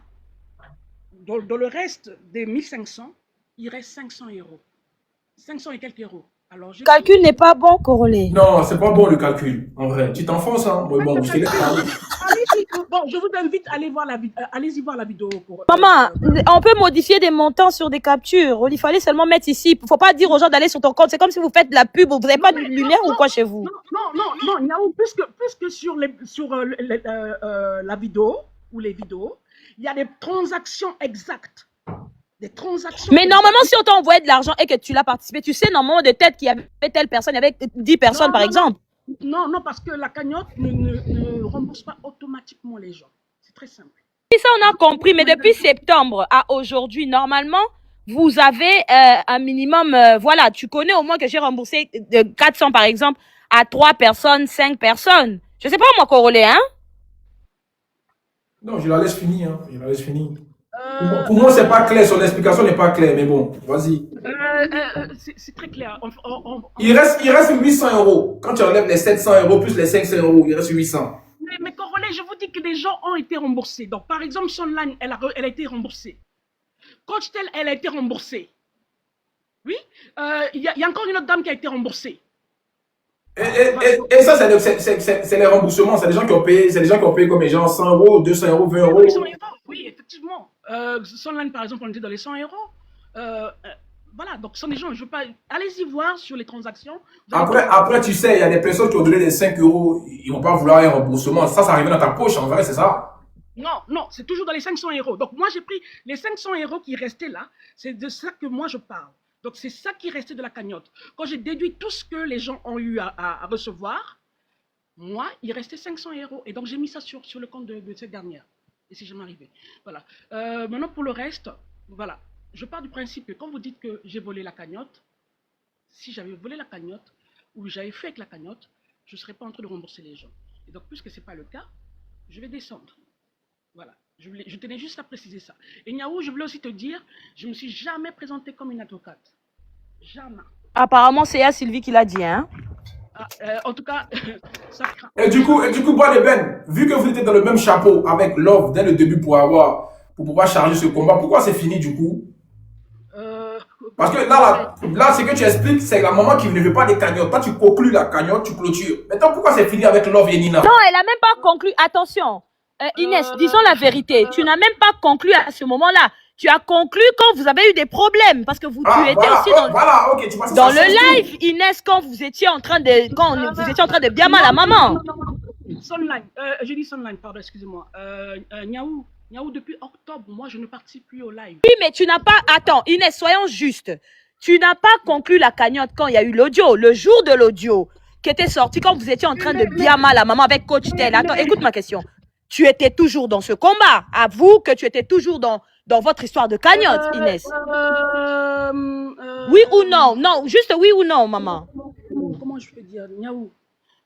dans le reste des 1500, il reste 500 €. 500 et quelques euros. Alors, le calcul n'est pas bon, Korole. Non, c'est pas bon le calcul, en vrai. Tu t'enfonces, hein. Bon, je te laisse parler. Bon, je vous invite à aller voir la vidéo. Allez-y voir la vidéo. Maman, on peut modifier des montants sur des captures. Il fallait seulement mettre ici. Il faut pas dire aux gens d'aller sur ton compte. C'est comme si vous faites de la pub. Vous n'avez pas de lumière ou quoi chez vous? Non, Niaou, puisque sur la vidéo ou les vidéos, il y a des transactions exactes. Des transactions. Mais normalement, si on t'a envoyé de l'argent et que tu l'as participé, tu sais normalement de tête qu'il y avait telle personne, il y avait 10 personnes par exemple. Non, parce que la cagnotte ne rembourse pas automatiquement les gens. C'est très simple. Oui, ça on a compris, mais depuis septembre à aujourd'hui, normalement, vous avez un minimum, voilà, tu connais au moins que j'ai remboursé de 400 par exemple à 3 personnes, 5 personnes. Je sais pas moi, Corolé, hein? Non, je la laisse finir, hein. Je la laisse finir. Pour moi, c'est pas clair, son explication n'est pas claire, mais bon, vas-y. C'est très clair. Il reste 800 €. Quand tu enlèves les 700 € plus les 500 €, il reste 800. Mais Corolé, je vous dis que des gens ont été remboursés. Donc, par exemple, Sonline, elle a été remboursée. Coachtel, elle a été remboursée. Oui, il y a encore une autre dame qui a été remboursée. Et ça, c'est les remboursements. C'est des gens qui ont payé, comme les gens 100 €, 200 €, 20 €. Oui, effectivement. Sonline, par exemple, on était dans les 100 €. Voilà, donc ce sont des gens, je veux pas. Allez-y voir sur les transactions. Après, tu sais, il y a des personnes qui ont donné des 5 €, ils vont pas vouloir un remboursement. Ça arrive dans ta poche, en vrai, c'est ça. Non, c'est toujours dans les 500 €. Donc moi, j'ai pris les 500 € qui restaient là. C'est de ça que moi, je parle. Donc c'est ça qui restait de la cagnotte. Quand j'ai déduit tout ce que les gens ont eu à recevoir, moi, il restait 500 €. Et donc j'ai mis ça sur le compte de cette dernière. Et c'est jamais arrivé. Voilà. Maintenant, pour le reste, voilà. Je pars du principe que quand vous dites que j'ai volé la cagnotte, si j'avais volé la cagnotte ou j'avais fait avec la cagnotte, je ne serais pas en train de rembourser les gens. Et donc, puisque ce n'est pas le cas, je vais descendre. Voilà. Je tenais juste à préciser ça. Et Niaou, je voulais aussi te dire, je ne me suis jamais présentée comme une avocate. Jamais. Apparemment, c'est Sylvie qui l'a dit, hein? En tout cas, ça craint. Et du coup, Bois de Ben, vu que vous étiez dans le même chapeau avec Love dès le début pour pouvoir charger ce combat, pourquoi c'est fini du coup? Parce que là, ce que tu expliques, c'est la maman qui ne veut pas des cagnottes. Toi, tu conclus la cagnotte, tu clôtures. Maintenant, pourquoi c'est fini avec Love et Nina? Non, elle n'a même pas conclu. Attention, Inès, disons la vérité. Tu n'as même pas conclu à ce moment-là. Tu as conclu quand vous avez eu des problèmes. Parce que tu étais aussi dans le live, Inès, quand vous étiez en train de bien mal à la maman. Sonline, j'ai dit Sonline, pardon, excusez-moi. Niaou, depuis octobre, moi, je ne participe plus au live. Oui, mais tu n'as pas... Attends, Inès, soyons justes. Tu n'as pas conclu la cagnotte quand il y a eu l'audio, le jour de l'audio, qui était sorti quand vous étiez en train de bien mal à la maman avec Coach Tel. Attends, écoute ma question. Tu étais toujours dans ce combat. Avoue que tu étais toujours dans votre histoire de cagnotte, Inès. Oui ou non? Non, juste oui ou non, maman. Comment je peux dire,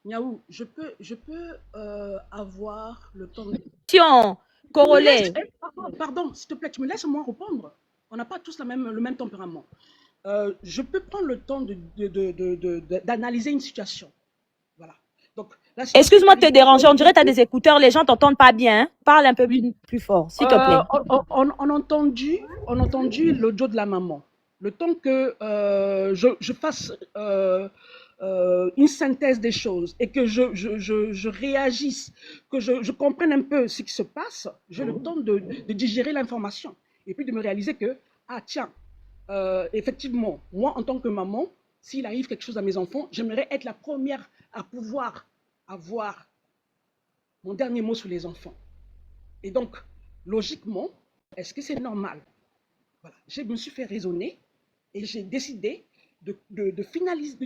Niaou, je peux avoir le temps de... Corolé. Pardon, s'il te plaît, tu me laisses moi répondre. On n'a pas tous le même tempérament. Je peux prendre le temps d'analyser une situation. Voilà. Excuse-moi de te déranger, on dirait que tu as des écouteurs, les gens t'entendent pas bien. Hein? Parle un peu plus fort, s'il te plaît. On a entendu l'audio de la maman. Le temps que je fasse une synthèse des choses et que je réagisse, que je comprenne un peu ce qui se passe, j'ai le temps de digérer l'information et puis de me réaliser que, effectivement, moi en tant que maman, s'il arrive quelque chose à mes enfants, j'aimerais être la première à pouvoir avoir mon dernier mot sur les enfants. Et donc, logiquement, est-ce que c'est normal? Voilà. Je me suis fait raisonner et j'ai décidé de finaliser.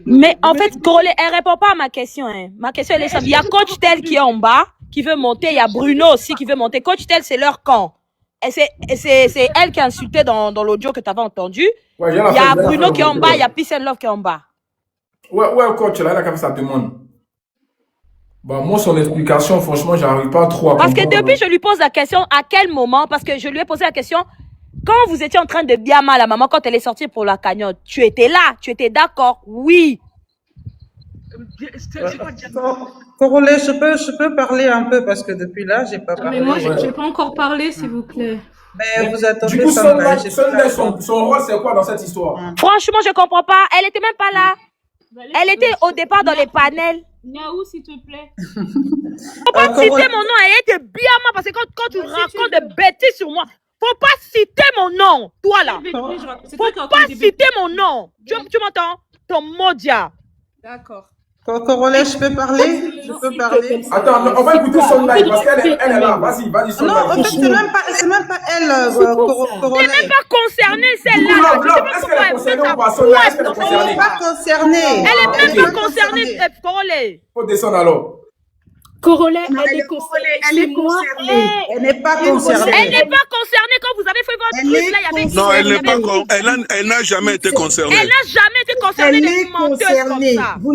Mais en fait, Corolé, elle répond pas à ma question. Hein. Ma question, elle est simple. Il y a Coach Tel qui est en bas, qui veut monter. Il y a Bruno aussi qui veut monter. Coach Tel, c'est leur camp. Et c'est elle qui a insulté dans l'audio que tu avais entendu. Ouais, il y a Bruno qui est en bas, il y a Peace and Love qui est en bas. Ouais, coach, là, il a fait sa demande. Bah, moi, son explication, franchement, j'arrive pas trop à comprendre. Parce que depuis, je lui pose la question, à quel moment, parce que je lui ai posé la question, quand vous étiez en train de bien mal à maman, quand elle est sortie pour la cagnotte, tu étais là, tu étais d'accord, oui. Corolé, je peux parler un peu parce que depuis là, j'ai pas parlé. Mais moi, j'ai pas encore parlé, s'il vous plaît. Mais vous attendez. Du coup, son rôle, c'est quoi dans cette histoire? Franchement, je comprends pas. Elle était même pas là. Elle était au départ dans les panels. Niaou, s'il te plaît. Faut pas citer mon nom et être bien moi parce que quand tu racontes des bêtises sur moi, faut pas citer mon nom, toi là. Faut pas citer mon nom. Tu m'entends? Ton Modia. D'accord. Congolais, je peux parler? Je peux parler? Attends, on va écouter son live parce qu'elle est là. Vas-y, son live. Non, en fait, c'est même pas elle, Congolais. Elle n'est pas concernée, celle-là. Est-ce qu'elle est concernée ou pas? Son live, est-ce qu'elle est concernée? Elle n'est pas concernée. Elle est même pas concernée, Congolais. Faut descendre alors. Congolais, elle est concernée. Elle est concernée. Elle n'est pas concernée. Elle n'est pas concernée quand vous avez fait votre truc là. Il y avait Non, elle n'est pas elle n'a jamais été concernée. Elle n'a jamais été concernée. Elle est concernée. Vous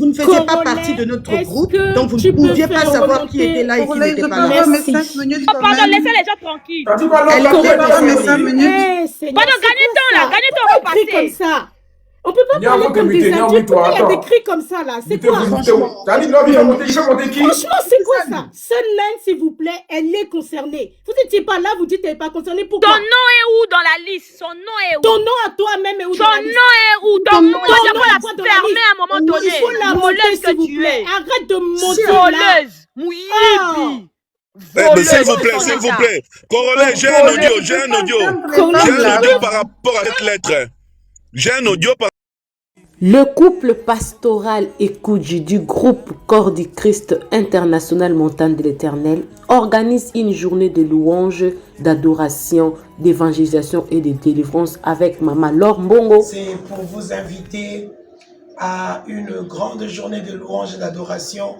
ne faisiez pas partie de notre groupe, donc vous ne pouviez pas savoir qui était là et qui n'était pas là. Pardon, laissez les gens tranquilles. Elle était là mes 5 minutes. Pardon, gagnez temps là, gagnez temps, on va passer. Comme ça. On peut pas parler comme des adultes. Pourquoi il y a des cris comme ça là? C'est quoi? Franchement, c'est quoi ça? Sunline, s'il vous plaît, elle est concernée. Vous n'étiez pas là, vous dites qu'elle n'est pas concernée. Pourquoi? Ton nom est où dans la liste? Son nom est où? Ton nom à toi-même est où dans la liste? Ton nom est où? Ton nom est fermé à un moment donné. Il faut la monter, s'il vous plaît. Arrête de monter là. Mouillibi. S'il vous plaît. Congolais, j'ai un audio par rapport à cette lettre. J'ai un audio par... Le couple pastoral Ekoudji du groupe Corps du Christ International Montagne de l'Éternel organise une journée de louange, d'adoration, d'évangélisation et de délivrance avec Maman Laure Mbongo. C'est pour vous inviter à une grande journée de louange et d'adoration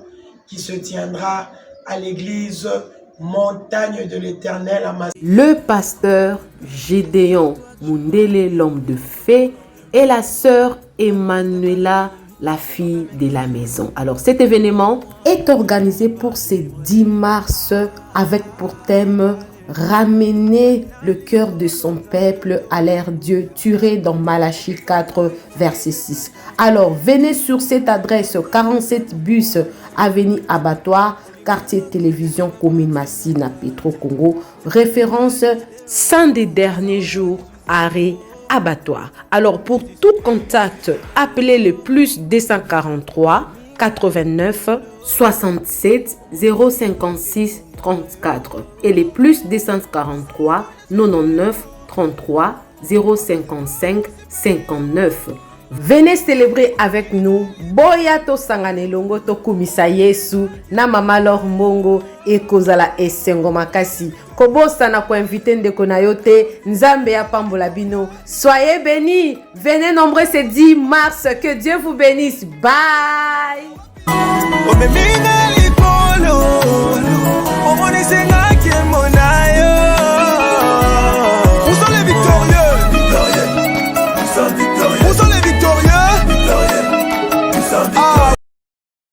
qui se tiendra à l'église Montagne de l'Éternel à Massy. Le pasteur Gédéon Mundele, l'homme de fée, et la sœur Emmanuela, la fille de la maison. Alors cet événement est organisé pour ce 10 mars avec pour thème ramener le cœur de son peuple à l'ère Dieu, tiré dans Malachie 4 verset 6. Alors venez sur cette adresse 47 bus avenue Abattoir, quartier télévision commune Massina Petro Congo, référence 100 des derniers jours, arrêt Abattoir. Alors pour tout contact, appelez le plus 243 89 67 056 34 et le plus 243 99 33 055 59. Venez célébrer avec nous. Boya to sangane longo to kumisa Yesu na Mama Laure Mbongo e kozala esengo makasi. Kobosa na ko inviter ndeko na yote Nzambe ya pambola bino. Soyez bénis. Venez nombreux ce 10 mars. Que Dieu vous bénisse. Bye.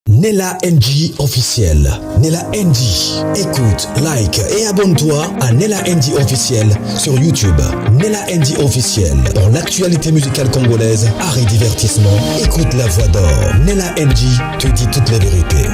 Nella NG officiel. Nella NG. Écoute, like et abonne-toi à Nella NG officiel sur YouTube. Nella NG officiel. Pour l'actualité musicale congolaise, art et divertissement, écoute la voix d'or. Nella NG te dit toutes les vérités.